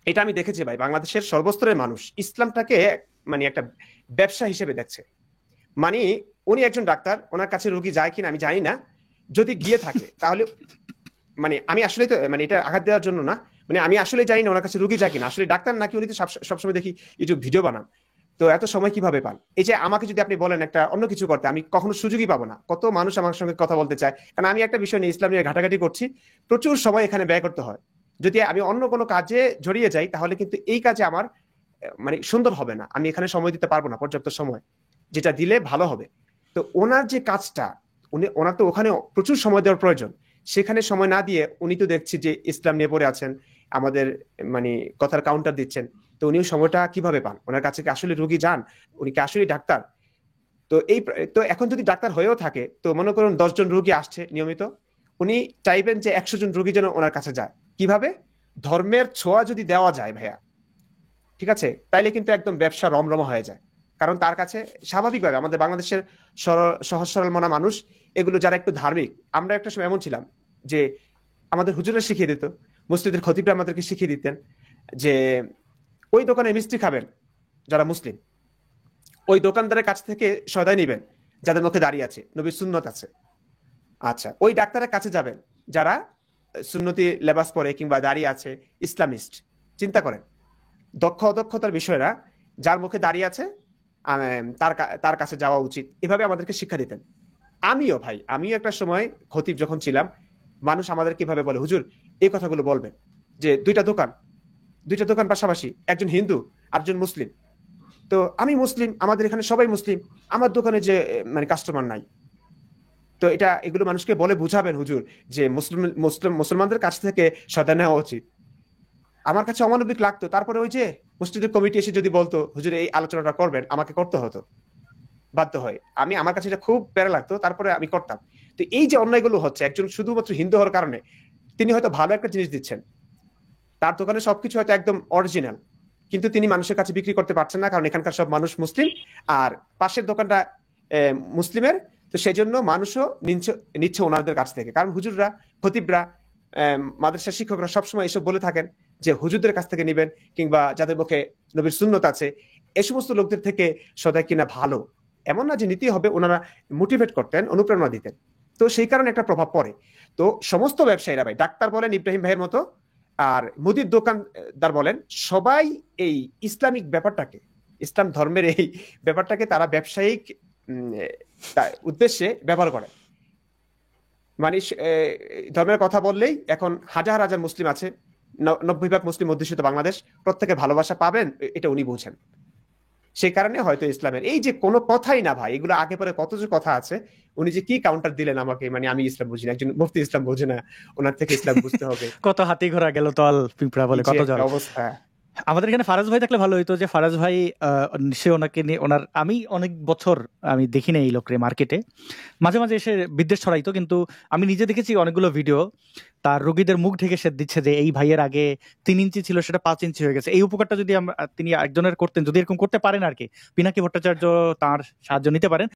এটা আমি দেখেছি ভাই, বাংলাদেশের সর্বস্তরের মানুষ ইসলামটাকে মানে একটা ব্যবসা হিসেবে দেখছে। মানে উনি একজন ডাক্তার, ওনার কাছে রোগী যায় কিনা আমি জানি না, যদি গিয়ে থাকে তাহলে মানে আমি আসলে তো মানে এটা আঘাত দেওয়ার জন্য না, মানে আমি আসলে জানি না ওনার কাছে রুগী যায় কিনা, আসলে ডাক্তার নাকি উনি তো সবসময় দেখি ইউটিউব ভিডিও বানান, তো এত সময় কিভাবে পান? এই যে আমাকে যদি আপনি বলেন একটা অন্য কিছু করতে, আমি কখনো সুযোগই পাবো না। কত মানুষ আমার সঙ্গে কথা বলতে চায়, কারণ আমি একটা বিষয় নিয়ে ইসলাম নিয়ে ঘাটাঘাটি করছি, প্রচুর সময় এখানে ব্যয় করতে হয়। যদি আমি অন্য কোনো কাজে জড়িয়ে যাই তাহলে কিন্তু এই কাজে আমার মানে সুন্দর হবে না, আমি এখানে সময় দিতে পারবো না পর্যাপ্ত সময়, যেটা দিলে ভালো হবে। তো ওনার যে কাজটা, ওনার তো ওখানে প্রচুর সময় দেওয়ার প্রয়োজন, সেখানে সময় না দিয়ে উনি তো দেখছি যে ইসলাম নিয়ে পড়ে আছেন, আমাদের মানে কথার কাউন্টার দিচ্ছেন। তো উনিও সময়টা কিভাবে পান? ওনার কাছে কি আসলে রোগী যান? উনি কি আসলে ডাক্তার? তো তো এখন যদি ডাক্তার হয়েও থাকে, তো মনে করুন 10 জন রোগী আসছে নিয়মিত, উনি চাইবেন যে 100 জন রোগী যেন ওনার কাছে যায়। কিভাবে? ধর্মের ছোঁয়া যদি দেওয়া যায় ভাইয়া, ঠিক আছে, তাইলে কিন্তু একদম ব্যবসা রমরমা হয়ে যায়। কারণ তার কাছে স্বাভাবিকভাবে আমাদের বাংলাদেশের সহজ সরল মনা মানুষ, এগুলো যারা একটু ধার্মিক, আমরা একটা সময় এমন ছিলাম যে আমাদের হুজুরা শিখিয়ে দিত, মসজিদের খতিবরা আমাদেরকে শিখিয়ে দিতেন যে ওই দোকানে মিষ্টি খাবেন যারা মুসলিম, ওই দোকানদারের কাছ থেকে সদাই নিবেন যাদের মুখে দাঁড়িয়ে আছে, নবীর সুন্নত আছে। আচ্ছা, ওই ডাক্তারের কাছে যাবেন যারা সুন্নতি লেবাস পরে কিংবা দাঁড়িয়ে আছে, ইসলামিস্ট। চিন্তা করেন দক্ষ অদক্ষতার বিষয়রা যার মুখে দাঁড়িয়ে আছে, তার কাছে যাওয়া উচিত, এভাবে আমাদেরকে শিক্ষা দিতেন। আমিও একটা সময় খতিব যখন ছিলাম, মানুষ আমাদের কিভাবে বলে, হুজুর এই কথাগুলো বলবেন যে দুইটা দোকান পাশাপাশি, একজন হিন্দু আরেকজন মুসলিম, তো আমি মুসলিম, আমাদের এখানে সবাই মুসলিম, আমার দোকানে যে মানে কাস্টমার নাই। তো এগুলো মানুষকে বলে বুঝাবেন হুজুর যে মুসলমানদের কাছ থেকে সদা নেওয়া উচিত। আমার কাছে অমানবিক লাগতো, তারপরে ওই যে মসজিদের কমিটি এসে যদি বলতো হুজুর এই আলোচনাটা করবেন, আমাকে করতে হতো বাধ্য হয়। আমার কাছে এটা খুব প্যারা লাগতো, তারপরে আমি করতাম। তো এই যে অন্যায়গুলো হচ্ছে, একজন শুধুমাত্র হিন্দু হওয়ার কারণে তিনি হয়তো ভালো একটা জিনিস দিচ্ছেন, তার দোকানে সবকিছু হয়তো একদম অরিজিনাল, কিন্তু তিনি মানুষের কাছে বিক্রি করতে পারছেন না, কারণ এখানকার সব মানুষ মুসলিম আর পাশের দোকানটা মুসলিমের। তো সেই জন্য মানুষও নিচ্ছে ওনাদের কাছ থেকে, কারণ হুজুররা, খতিবরা, মাদ্রাসা শিক্ষকরা সবসময় এসব বলে থাকেন যে হুজুরদের কাছ থেকে নিবেন, কিংবা যাদের মুখে নবীর সুন্নত আছে, এই সমস্ত লোকদের থেকে সদাই কিনা ভালো। এমন না যে নীতি হবে, ওনারা মোটিভেট করতেন, অনুপ্রেরণা দিতেন। তো সেই কারণে একটা প্রভাব পড়ে। তো সমস্ত ব্যবসায়ীরা ভাই, ডাক্তার বলেন ইব্রাহিম ভাইয়ের মতো, আর মুদির দোকানদার বলেন, সবাই এই ইসলামিক ব্যাপারটাকে, ইসলাম ধর্মের এই ব্যাপারটাকে তারা ব্যবসায়িক উদ্দেশ্যে ব্যবহার করে। মানে ধর্মের কথা বললেই এখন হাজার হাজার মুসলিম আছে, 90% মুসলিম অধ্যুষিত বাংলাদেশ, প্রত্যেকে ভালোবাসা পাবেন, এটা উনি বুঝেন। সেই কারণে হয়তো ইসলামের এই যে কোনো কথাই না ভাই, এগুলো আগে পরে কত যে কথা আছে, উনি যে কি কাউন্টার দিলেন আমাকে, মানে আমি ইসলাম বুঝি না, একজন মুফতি ইসলাম বোঝে না, ওনার থেকে ইসলাম বুঝতে হবে। কত হাতি ঘোড়া গেল তল, পিঁপড়া বলে কত জল। অবস্থা। আমাদের এখানে ফারাজ ভাই থাকলে ভালো হইতো, যে ফারাজ ভাই সে ওনাকে নিয়ে, আমি অনেক বছর আমি দেখি না এই লোকরে মার্কেটে, মাঝে মাঝে এসে বিদ্বেষ ছড়াইতো, কিন্তু আমি নিজে দেখেছি অনেকগুলো ভিডিও, তার রোগীদের মুখ ঢেকে সে দিচ্ছে যে এই ভাইয়ের আগে 3 ইঞ্চি ছিল, সেটা 5 ইঞ্চি হয়ে গেছে। এই উপকারটা যদি তিনি একজনের করতেন, যদি এরকম করতে পারেন আর কি, পিনাকি ভট্টাচার্য তার সাহায্য নিতে পারেন।